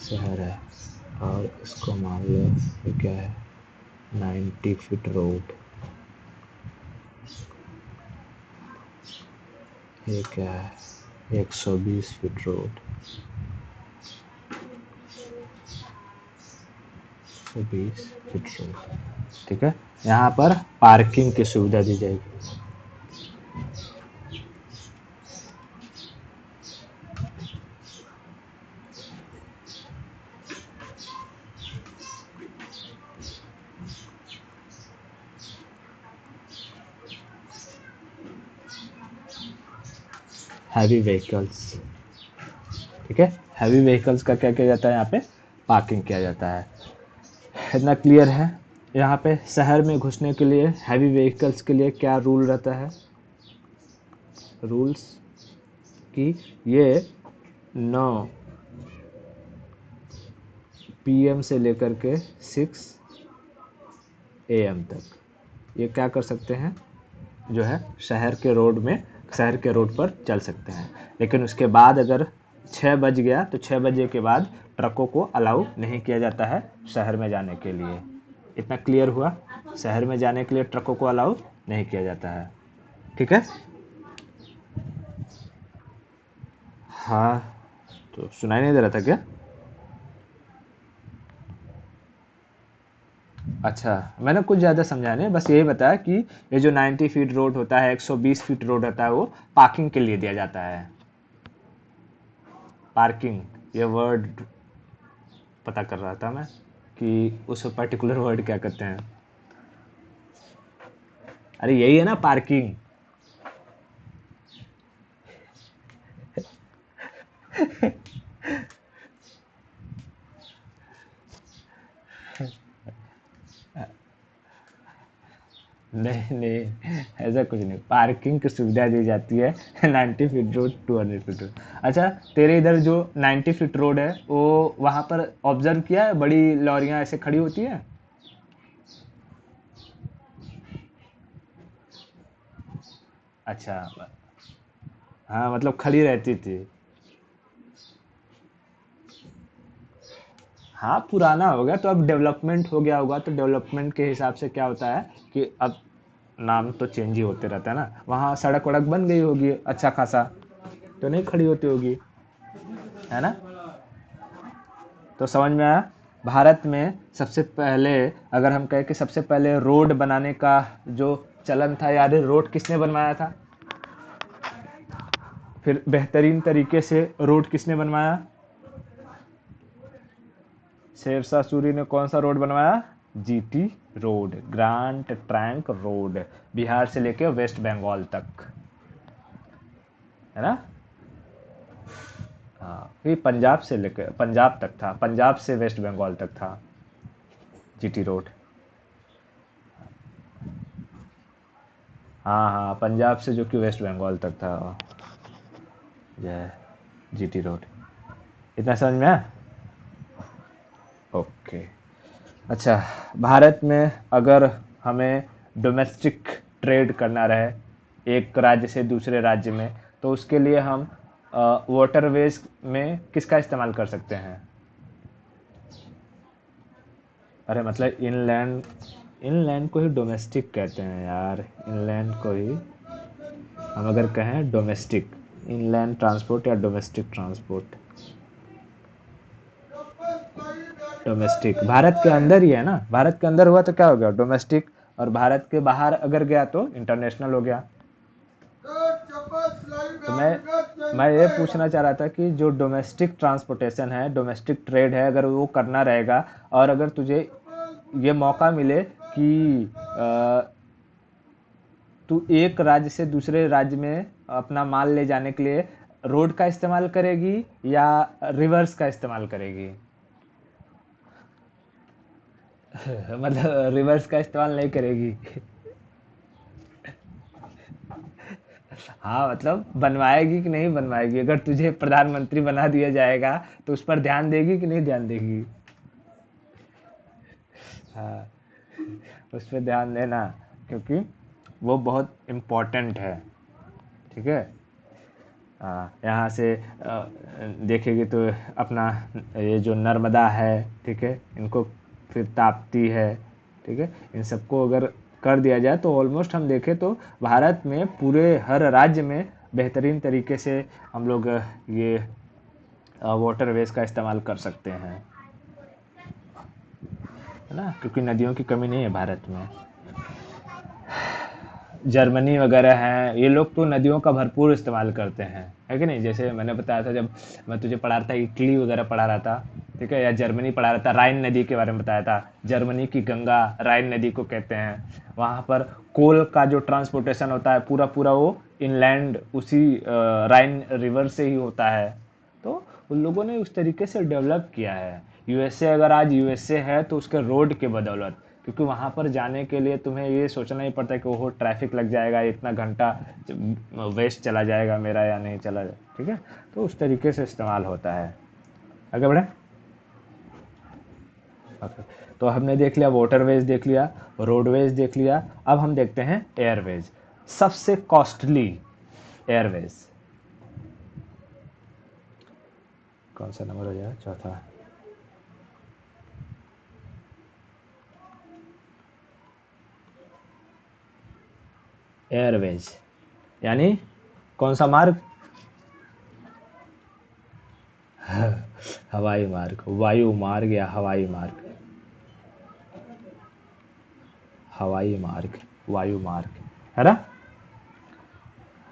शहर है, और इसको मान लो ये क्या है, 90 फीट रोड। ये क्या है, 120 फीट रोड। 120 फीट रोड, ठीक है। यहाँ पर पार्किंग की सुविधा दी जाएगी। हैवी व्हीकल्स, ठीक है, हैवी व्हीकल्स का क्या किया जाता है, यहाँ पे पार्किंग किया जाता है। इतना क्लियर है? यहाँ पे शहर में घुसने के लिए हैवी व्हीकल्स के लिए क्या रूल रहता है? रूल्स कि ये 9 PM से लेकर के 6 AM तक ये क्या कर सकते हैं, जो है शहर के रोड में, शहर के रोड पर चल सकते हैं। लेकिन उसके बाद अगर 6 बज गया तो 6 बजे के बाद ट्रकों को अलाउ नहीं किया जाता है शहर में जाने के लिए। इतना क्लियर हुआ? शहर में जाने के लिए ट्रकों को अलाउ नहीं किया जाता है। ठीक है? हाँ, तो सुनाई नहीं दे रहा था क्या? अच्छा, मैंने कुछ ज़्यादा समझा नहीं, बस यही बताया कि ये जो 90 फीट रोड होता है, 120 फीट रोड होता है, वो पार्किंग के लिए दिया जाता है। पार्किंग, ये वर्ड पता कर रहा था मैं कि उस पर्टिकुलर वर्ड क्या कहते हैं? अरे यही है ना, पार्किंग। नहीं नहीं, ऐसा कुछ नहीं, पार्किंग की सुविधा दी जाती है 90 फीट रोड, 200 फीट रोड। अच्छा, तेरे इधर जो 90 फीट रोड है वो वहां पर ऑब्जर्व किया है, बड़ी लॉरियां ऐसे खड़ी होती है? अच्छा। हाँ मतलब खड़ी रहती थी। हाँ पुराना हो गया तो अब डेवलपमेंट हो गया होगा, तो डेवलपमेंट के हिसाब से क्या होता है कि अब नाम तो चेंज ही होते रहता है ना, वहाँ सड़क वड़क बन गई होगी अच्छा खासा, तो नहीं खड़ी होती होगी, है ना? तो समझ में आया? भारत में सबसे पहले, अगर हम कहें कि सबसे पहले रोड बनाने का जो चलन था, याद है रोड किसने बनवाया था? फिर बेहतरीन तरीके से रोड किसने बनवाया? शेरशाह सूरी ने कौन सा रोड बनवाया? GT road, grand trunk road, Bihar से लेके वेस्ट बंगाल तक, है ना? हाँ, फिर पंजाब से लेके पंजाब तक था, पंजाब से वेस्ट बंगाल तक था जीटी रोड। हाँ हाँ, पंजाब से जो कि वेस्ट बंगाल तक था, यह जीटी रोड। इतना समझ में आया? ओके। अच्छा, भारत में अगर हमें डोमेस्टिक ट्रेड करना रहे एक राज्य से दूसरे राज्य में, तो उसके लिए हम वाटरवेज में किसका इस्तेमाल कर सकते हैं? अरे मतलब इनलैंड, इनलैंड को ही डोमेस्टिक कहते हैं यार, इनलैंड को ही हम अगर कहें डोमेस्टिक, इनलैंड ट्रांसपोर्ट या डोमेस्टिक ट्रांसपोर्ट, डोमेस्टिक भारत के अंदर ही है ना, भारत के अंदर हुआ तो क्या हो गया डोमेस्टिक, और भारत के बाहर अगर गया तो इंटरनेशनल हो गया। तो मैं ये पूछना चाह रहा था कि जो डोमेस्टिक ट्रांसपोर्टेशन है, डोमेस्टिक ट्रेड है, अगर वो करना रहेगा, और अगर तुझे ये मौका मिले कि तू एक राज्य से दूसरे राज्य में अपना माल ले जाने के लिए रोड का इस्तेमाल करेगी या रिवर्स का इस्तेमाल करेगी? मतलब रिवर्स का इस्तेमाल नहीं करेगी? हाँ मतलब बनवाएगी कि नहीं बनवाएगी, अगर तुझे प्रधानमंत्री बना दिया जाएगा तो उस पर ध्यान देगी कि नहीं ध्यान देगी? हाँ, उस पर ध्यान देना, क्योंकि वो बहुत इम्पोर्टेंट है। ठीक है। यहाँ से देखेगी तो अपना ये जो नर्मदा है, ठीक है, इनको, फिर ताप्ती है, ठीक है, इन सबको अगर कर दिया जाए तो ऑलमोस्ट हम देखें तो भारत में पूरे हर राज्य में बेहतरीन तरीके से हम लोग ये वाटरवेज का इस्तेमाल कर सकते हैं, है ना, क्योंकि नदियों की कमी नहीं है भारत में। जर्मनी वगैरह हैं, ये लोग तो नदियों का भरपूर इस्तेमाल करते हैं, है कि नहीं? जैसे मैंने बताया था जब मैं तुझे पढ़ा रहा था, इटली वगैरह पढ़ा रहा था, ठीक है, या जर्मनी पढ़ा रहा था, राइन नदी के बारे में बताया था, जर्मनी की गंगा राइन नदी को कहते हैं। वहाँ पर कोल का जो ट्रांसपोर्टेशन होता है पूरा पूरा वो इनलैंड उसी राइन रिवर से ही होता है। तो उन लोगों ने उस तरीके से डेवलप किया है। यूएसए अगर आज यूएसए है तो उसके रोड के बदौलत, क्योंकि वहाँ पर जाने के लिए तुम्हें ये सोचना ही पड़ता है कि वो ट्रैफिक लग जाएगा, इतना घंटा वेस्ट चला जाएगा मेरा या नहीं चला जाए, ठीक है, तो उस तरीके से इस्तेमाल होता है। आगे बढ़े। ओके। तो हमने देख लिया वाटरवेज, देख लिया रोडवेज, देख लिया, अब हम देखते हैं एयरवेज, सबसे कॉस्टली एयरवेज। कौन सा नंबर हो जाएगा? चौथा। एयरवेज यानी कौन सा मार्ग? हवाई मार्ग, वायु मार्ग या हवाई मार्ग? हवाई मार्ग, वायु मार्ग, है ना?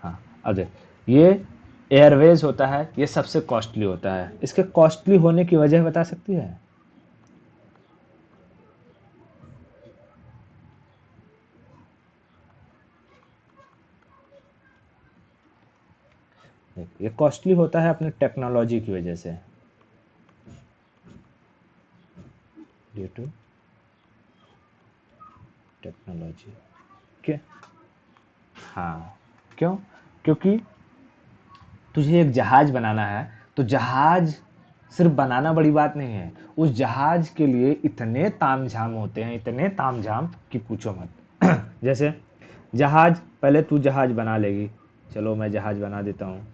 हाँ। अब देख, ये एयरवेज होता है, ये सबसे कॉस्टली होता है, इसके कॉस्टली होने की वजह बता सकती है? ये कॉस्टली होता है अपने टेक्नोलॉजी की वजह से, ड्यू टू टेक्नोलॉजी। क्या? हाँ, क्यों? क्योंकि तुझे एक जहाज बनाना है, तो जहाज सिर्फ बनाना बड़ी बात नहीं है, उस जहाज के लिए इतने तामझाम होते हैं, इतने तामझाम कि पूछो मत। जैसे जहाज, पहले तू जहाज बना लेगी, चलो मैं जहाज बना देता हूँ,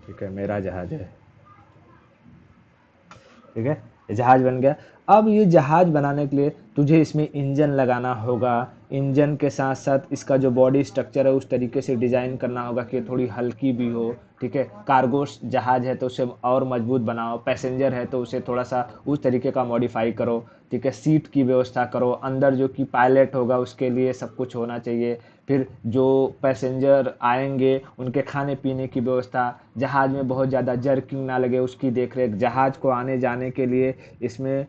ठीक है, मेरा जहाज है, ठीक है, ये जहाज बन गया। अब ये जहाज बनाने के लिए तुझे इसमें इंजन लगाना होगा, इंजन के साथ साथ इसका जो बॉडी स्ट्रक्चर है उस तरीके से डिज़ाइन करना होगा कि थोड़ी हल्की भी हो, ठीक है, कार्गो जहाज है तो उसे और मजबूत बनाओ, पैसेंजर है तो उसे थोड़ा सा उस तरीके का मॉडिफाई करो, ठीक है, सीट की व्यवस्था करो, अंदर जो कि पायलट होगा उसके लिए सब कुछ होना चाहिए, फिर जो पैसेंजर आएंगे उनके खाने पीने की व्यवस्था, जहाज़ में बहुत ज़्यादा जर्किंग ना लगे उसकी देख रेख, जहाज़ को आने जाने के लिए इसमें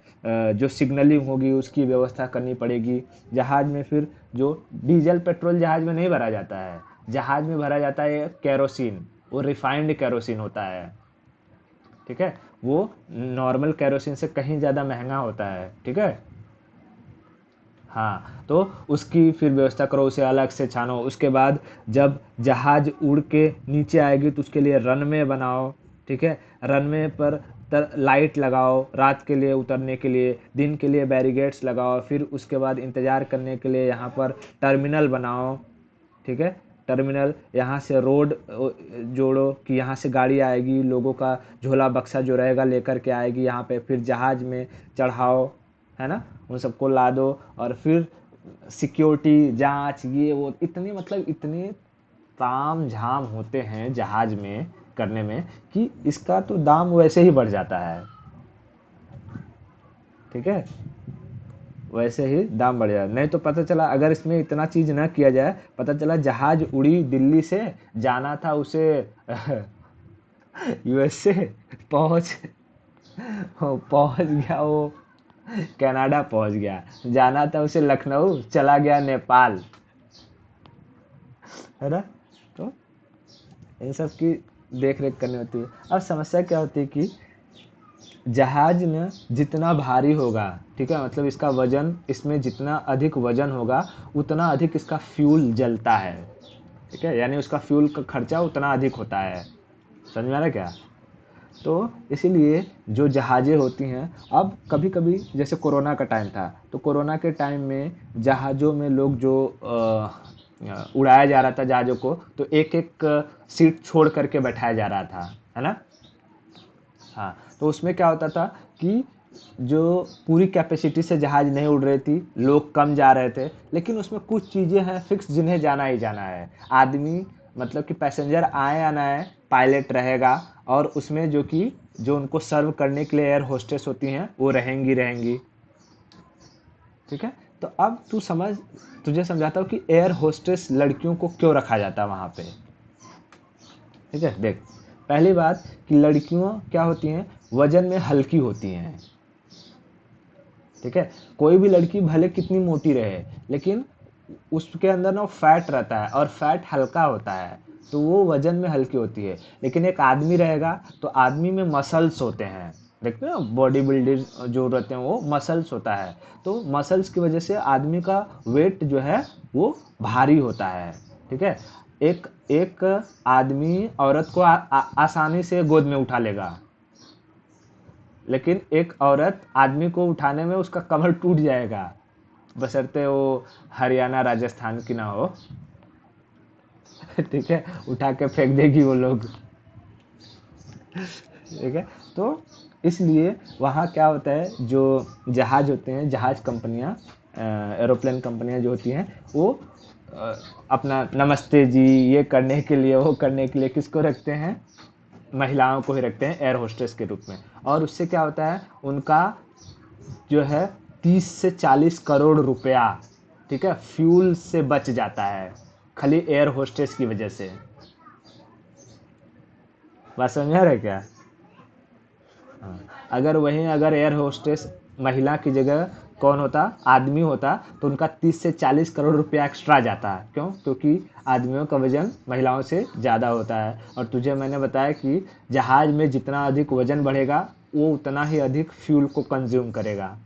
जो सिग्नलिंग होगी उसकी व्यवस्था करनी पड़ेगी। जहाज़ में फिर जो डीजल पेट्रोल जहाज़ में नहीं भरा जाता है, जहाज़ में भरा जाता है केरोसिन, वो रिफाइंड केरोसिन होता है, ठीक है, वो नॉर्मल केरोसिन से कहीं ज़्यादा महंगा होता है, ठीक है। हाँ, तो उसकी फिर व्यवस्था करो, उसे अलग से छानो, उसके बाद जब जहाज उड़ के नीचे आएगी तो उसके लिए रनवे बनाओ, ठीक है, रनवे पर लाइट लगाओ, रात के लिए उतरने के लिए, दिन के लिए बैरिगेट्स लगाओ, फिर उसके बाद इंतज़ार करने के लिए यहाँ पर टर्मिनल बनाओ, ठीक है, टर्मिनल, यहाँ से रोड जोड़ो कि यहाँ से गाड़ी आएगी, लोगों का झोला बक्सा जो रहेगा लेकर के आएगी यहाँ पे, फिर जहाज में चढ़ाओ, है ना, उन सबको ला दो, और फिर सिक्योरिटी जांच ये वो, इतने मतलब इतने ताम झाम होते हैं जहाज में करने में कि इसका तो दाम वैसे ही बढ़ जाता है, ठीक है, वैसे ही दाम बढ़ जाए, नहीं तो पता चला अगर इसमें इतना चीज ना किया जाए, पता चला जहाज उड़ी दिल्ली से, जाना था उसे यूएसए, पहुंच पहुंच गया वो कनाडा पहुंच गया, जाना था उसे लखनऊ, चला गया नेपाल, है ना। तो इन सब की देख रेख करनी होती है। अब समस्या क्या होती है कि जहाज में जितना भारी होगा, ठीक है, मतलब इसका वजन, इसमें जितना अधिक वजन होगा उतना अधिक इसका फ्यूल जलता है, ठीक है, यानी उसका फ्यूल का खर्चा उतना अधिक होता है, समझ में आ रहा है क्या। तो इसीलिए जो जहाज़ें होती हैं, अब कभी कभी जैसे कोरोना का टाइम था, तो कोरोना के टाइम में जहाज़ों में लोग जो उड़ाया जा रहा था जहाज़ों को, तो एक एक सीट छोड़ करके बैठाया जा रहा था, है ना। हाँ, तो उसमें क्या होता था कि जो पूरी कैपेसिटी से जहाज नहीं उड़ रही थी, लोग कम जा रहे थे, लेकिन उसमें कुछ चीज़ें हैं फिक्स जिन्हें जाना ही जाना है, आदमी, मतलब कि पैसेंजर आए या ना आए, पायलट रहेगा, और उसमें जो कि जो उनको सर्व करने के लिए एयर होस्टेस होती हैं वो रहेंगी रहेंगी, ठीक है। तो अब तू समझ, तुझे समझाता हूँ कि एयर होस्टेस लड़कियों को क्यों रखा जाता है वहाँ पे, ठीक है, देख, पहली बात कि लड़कियों क्या होती हैं, वजन में हल्की होती हैं, ठीक है, कोई भी लड़की भले कितनी मोटी रहे, लेकिन उसके अंदर ना फैट रहता है और फैट हल्का होता है, तो वो वजन में हल्की होती है। लेकिन एक आदमी रहेगा तो आदमी में मसल्स होते हैं, देखते हो बॉडी बिल्डर जो रहते हैं वो मसल्स होता है, तो मसल्स की वजह से आदमी का वेट जो है वो भारी होता है, ठीक है। एक एक आदमी औरत को आसानी से गोद में उठा लेगा, लेकिन एक औरत आदमी को उठाने में उसका कमर टूट जाएगा, बशर्ते वो हरियाणा राजस्थान की ना हो। ठीक है, उठा के फेंक देगी वो लोग, ठीक है। तो इसलिए वहाँ क्या होता है, जो जहाज होते हैं, जहाज कंपनियाँ, एरोप्लेन कंपनियाँ जो होती हैं, वो अ, अपना नमस्ते जी ये करने के लिए, वो करने के लिए किसको रखते हैं, महिलाओं को ही रखते हैं एयर होस्टेस के रूप में। और उससे क्या होता है, उनका जो है 30 से 40 करोड़ रुपया, ठीक है, फ्यूल से बच जाता है, खाली एयर होस्टेस की वजह से। बात समझ आ रहा है क्या। हाँ, अगर वहीं अगर एयर होस्टेस महिला की जगह कौन होता, आदमी होता, तो उनका 30 से 40 करोड़ रुपया एक्स्ट्रा जाता है। क्यों? क्योंकि आदमियों का वजन महिलाओं से ज़्यादा होता है। और तुझे मैंने बताया कि जहाज में जितना अधिक वजन बढ़ेगा वो उतना ही अधिक फ्यूल को कंज्यूम करेगा।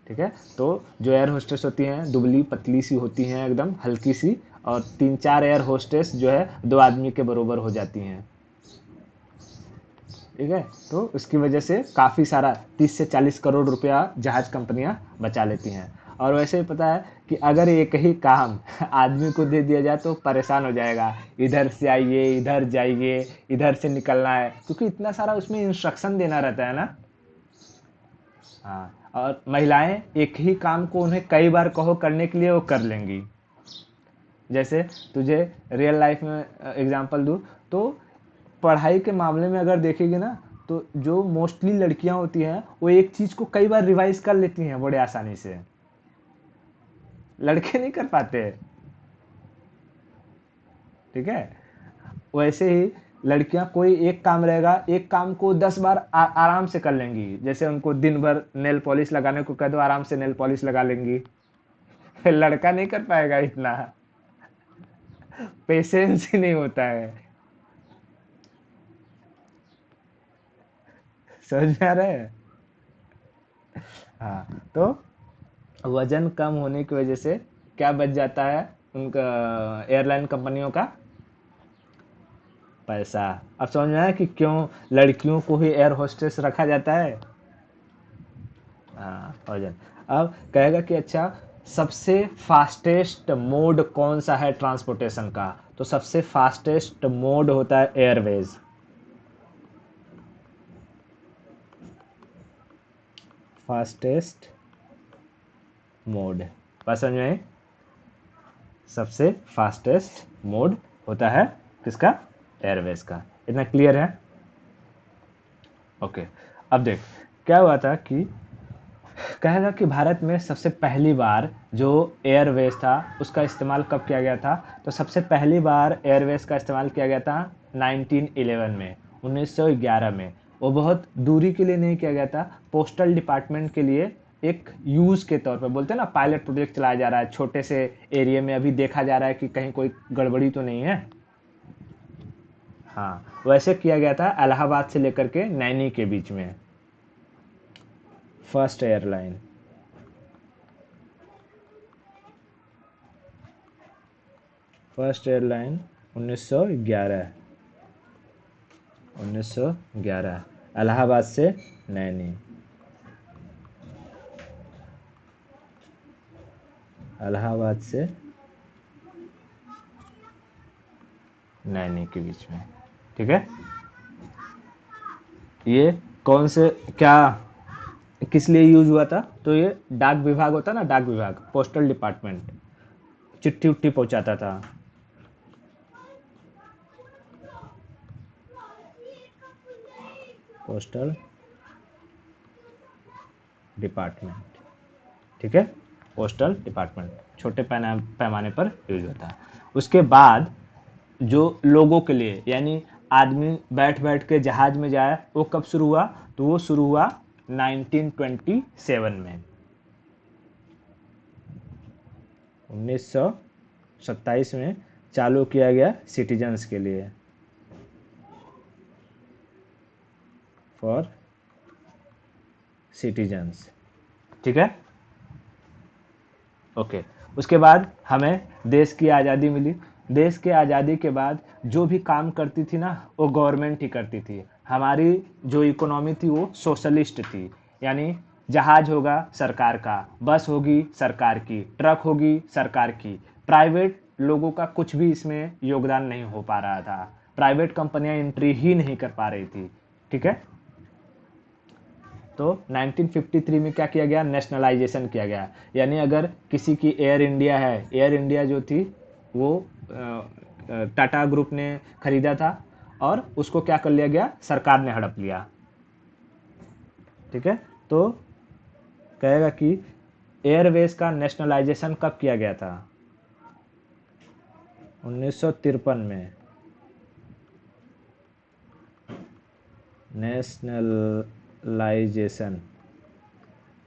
ठीक है, तो जो एयर होस्टेस होती हैं दुबली पतली सी होती हैं, एकदम हल्की सी, और 3-4 एयर होस्टेस जो है 2 आदमी के बरोबर हो जाती हैं। ठीक है, तो उसकी वजह से काफ़ी सारा 30 से 40 करोड़ रुपया जहाज कंपनियां बचा लेती हैं। और वैसे ही पता है कि अगर एक ही काम आदमी को दे दिया जाए तो परेशान हो जाएगा, इधर से आइए, इधर जाइए, इधर से निकलना है, क्योंकि इतना सारा उसमें इंस्ट्रक्शन देना रहता है ना। हाँ, और महिलाएं एक ही काम को उन्हें कई बार कहो करने के लिए वो कर लेंगी। जैसे तुझे रियल लाइफ में एग्जांपल दूँ तो पढ़ाई के मामले में अगर देखेगी ना, तो जो मोस्टली लड़कियां होती हैं वो एक चीज को कई बार रिवाइज कर लेती हैं बड़े आसानी से, लड़के नहीं कर पाते। ठीक है, वैसे ही लड़कियां कोई एक काम रहेगा, एक काम को 10 बार आराम से कर लेंगी। जैसे उनको दिन भर नेल पॉलिश लगाने को कह दो, आराम से नेल पॉलिश लगा लेंगी। लड़का नहीं कर पाएगा इतना, पेशेंस ही नहीं होता है। समझ में आ रहा है? हाँ, तो वजन कम होने की वजह से क्या बच जाता है उनका, एयरलाइन कंपनियों का पैसा। अब समझ में आया कि क्यों लड़कियों को ही एयर होस्टेस रखा जाता है। हाँ, वजन। अब कहेगा कि अच्छा, सबसे फास्टेस्ट मोड कौन सा है ट्रांसपोर्टेशन का, तो सबसे फास्टेस्ट मोड होता है एयरवेज। फास्टेस्ट मोड, बस समझ में? सबसे फास्टेस्ट मोड होता है किसका? एयरवेज का। इतना क्लियर है? ओके, अब देख क्या हुआ था कि कहेगा कि भारत में सबसे पहली बार जो एयरवेज था उसका इस्तेमाल कब किया गया था, तो सबसे पहली बार एयरवेज का इस्तेमाल किया गया था 1911 में, 1911 में। वो बहुत दूरी के लिए नहीं किया गया था, पोस्टल डिपार्टमेंट के लिए एक यूज़ के तौर पर, बोलते हैं ना पायलट प्रोजेक्ट चलाया जा रहा है छोटे से एरिया में, अभी देखा जा रहा है कि कहीं कोई गड़बड़ी तो नहीं है। हाँ, वैसे किया गया था इलाहाबाद से लेकर के नैनी के बीच में। First airline, first airline 1911, 1911 Allahabad से नैनी, इलाहाबाद से नैनी के बीच में। ठीक है, ये कौन से क्या किस लिए यूज हुआ था, तो ये डाक विभाग होता ना, डाक विभाग, पोस्टल डिपार्टमेंट चिट्ठी उट्ठी पहुंचाता था। पोस्टल डिपार्टमेंट, ठीक है, पोस्टल डिपार्टमेंट छोटे पैमाने पर यूज होता है। उसके बाद जो लोगों के लिए, यानी आदमी बैठ बैठ के जहाज में जाए, वो कब शुरू हुआ, तो वो शुरू हुआ 1927 में, 1927 में चालू किया गया सिटीजन्स के लिए, फॉर सिटीजन्स। ठीक है, ओके। उसके बाद हमें देश की आज़ादी मिली। देश के आज़ादी के बाद जो भी काम करती थी ना वो गवर्नमेंट ही करती थी। हमारी जो इकोनॉमी थी वो सोशलिस्ट थी, यानी जहाज होगा सरकार का, बस होगी सरकार की, ट्रक होगी सरकार की, प्राइवेट लोगों का कुछ भी इसमें योगदान नहीं हो पा रहा था, प्राइवेट कंपनियां एंट्री ही नहीं कर पा रही थी। ठीक है, तो 1953 में क्या किया गया, नेशनलाइजेशन किया गया। यानी अगर किसी की एयर इंडिया है, एयर इंडिया जो थी वो टाटा ग्रुप ने खरीदा था और उसको क्या कर लिया गया, सरकार ने हड़प लिया। ठीक है, तो कहेगा कि एयरवेज का नेशनलाइजेशन कब किया गया था, 1953 में नेशनलाइजेशन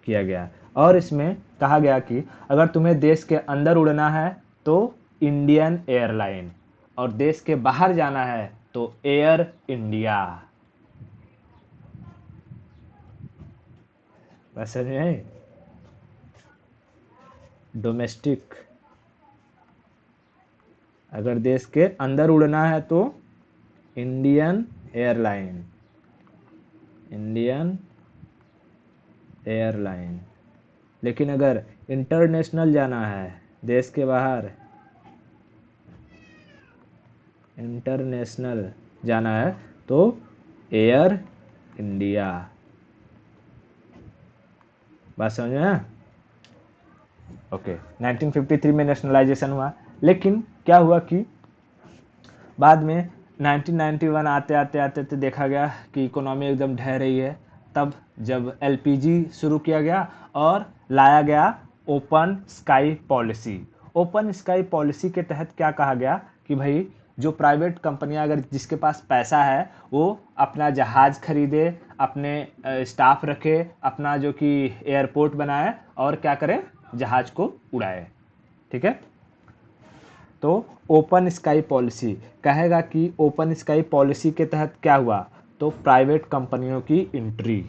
किया गया। और इसमें कहा गया कि अगर तुम्हें देश के अंदर उड़ना है तो इंडियन एयरलाइन, और देश के बाहर जाना है तो एयर इंडिया। बस समझ में? डोमेस्टिक, अगर देश के अंदर उड़ना है तो इंडियन एयरलाइन, इंडियन एयरलाइन। लेकिन अगर इंटरनेशनल जाना है, देश के बाहर इंटरनेशनल जाना है तो एयर इंडिया। बात समझ में है? ओके। 1953 में नेशनलाइजेशन हुआ, लेकिन क्या हुआ कि बाद में 1991 आते आते आते आते देखा गया कि इकोनॉमी एकदम ढह रही है। तब जब एलपीजी शुरू किया गया और लाया गया open sky policy. Open sky policy के तहत क्या कहा गया कि भाई जो प्राइवेट कंपनियां, अगर जिसके पास पैसा है वो अपना जहाज़ खरीदे, अपने स्टाफ रखे, अपना जो कि एयरपोर्ट बनाए और क्या करे, जहाज़ को उड़ाए। ठीक है। तो ओपन स्काई पॉलिसी कहेगा कि ओपन स्काई पॉलिसी के तहत क्या हुआ, तो प्राइवेट कंपनियों की entry.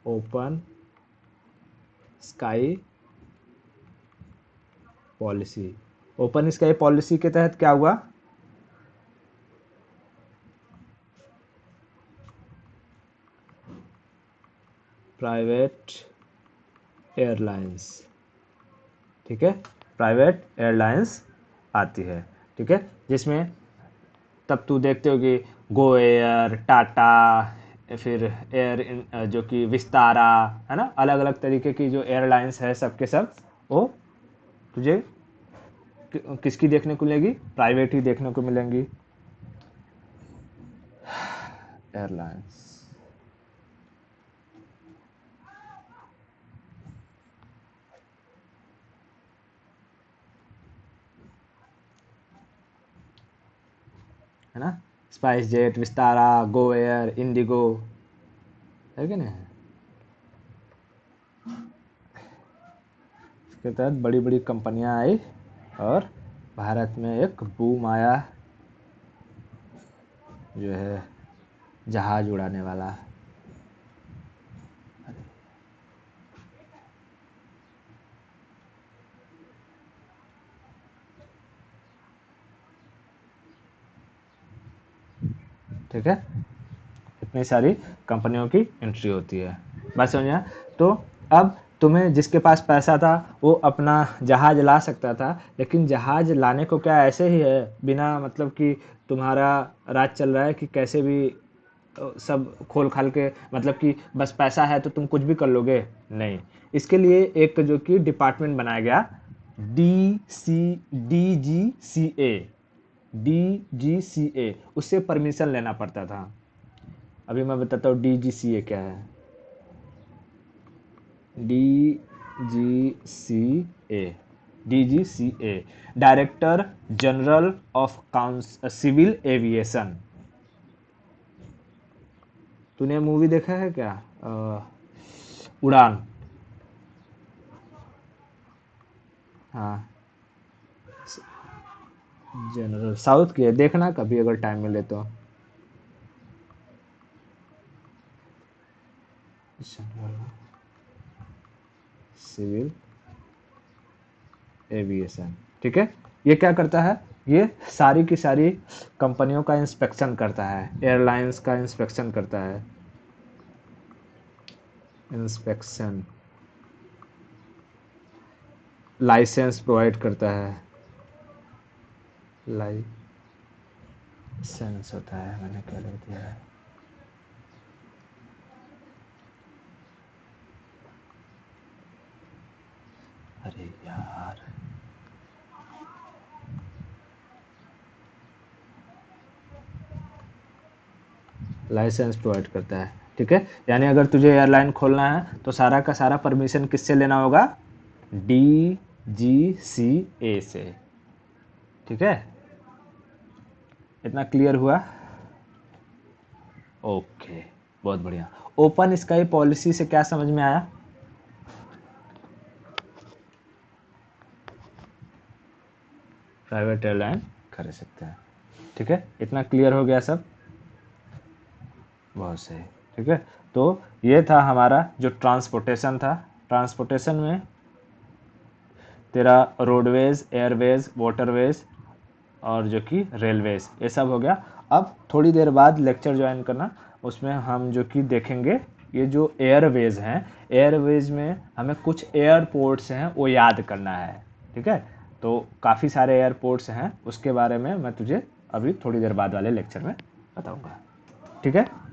Open sky policy, open sky policy के तहत क्या हुआ, प्राइवेट एयरलाइंस। ठीक है, प्राइवेट एयरलाइंस आती है। ठीक है, जिसमें तब तू देखते हो कि गो एयर, टाटा, फिर एयर जो कि विस्तारा, है ना, अलग अलग तरीके की जो एयरलाइंस है सबके सब वो तुझे किसकी देखने को मिलेगी, प्राइवेट ही देखने को मिलेंगी, एयरलाइंस। है ना, spice jet, Vistara, Go Air, Indigo, है कि नहीं। इसके तहत बड़ी बड़ी कंपनियां आई और भारत में एक बूम आया, जो है जहाज उड़ाने वाला। ठीक है, इतनी सारी कंपनियों की एंट्री होती है। बात समझ। तो अब तुम्हें जिसके पास पैसा था वो अपना जहाज ला सकता था, लेकिन जहाज लाने को क्या ऐसे ही है बिना मतलब कि तुम्हारा राज चल रहा है कि कैसे भी सब खोल खाल के, मतलब कि बस पैसा है तो तुम कुछ भी कर लोगे, नहीं। इसके लिए एक जो कि डिपार्टमेंट बनाया गया, DGCA, DGCA, उससे परमिशन लेना पड़ता था। अभी मैं बताता हूँ DGCA क्या है। DGCA, DGCA, director general of civil aviation. तूने मूवी देखा है क्या, उड़ान? हाँ, जनरल, साउथ की है, देखना कभी अगर टाइम मिले तो। Civil aviation. ठीक है, ये क्या करता है, ये सारी की सारी कंपनियों का इंस्पेक्शन करता है, एयरलाइंस का इंस्पेक्शन करता है, इंस्पेक्शन, लाइसेंस प्रोवाइड करता है, लाइसेंस होता है, मैंने क्या लिख दिया है, अरे यार, लाइसेंस प्रोवाइड करता है। ठीक है, यानी अगर तुझे एयरलाइन खोलना है तो सारा का सारा परमिशन किससे लेना होगा, DGCA से। ठीक है, इतना क्लियर हुआ। ओके, बहुत बढ़िया। ओपन स्काई पॉलिसी से क्या समझ में आया? प्राइवेट एयरलाइन खरीद सकते हैं। ठीक है, इतना क्लियर हो गया सब? बहुत सही। ठीक है, तो ये था हमारा जो ट्रांसपोर्टेशन था। ट्रांसपोर्टेशन में तेरा रोडवेज, एयरवेज, वाटरवेज और जो कि रेलवेज, ये सब हो गया। अब थोड़ी देर बाद लेक्चर ज्वाइन करना, उसमें हम जो कि देखेंगे ये जो एयरवेज हैं, एयरवेज में हमें कुछ एयरपोर्ट्स हैं वो याद करना है। ठीक है, तो काफ़ी सारे एयरपोर्ट्स हैं, उसके बारे में मैं तुझे अभी थोड़ी देर बाद वाले लेक्चर में बताऊंगा। ठीक है।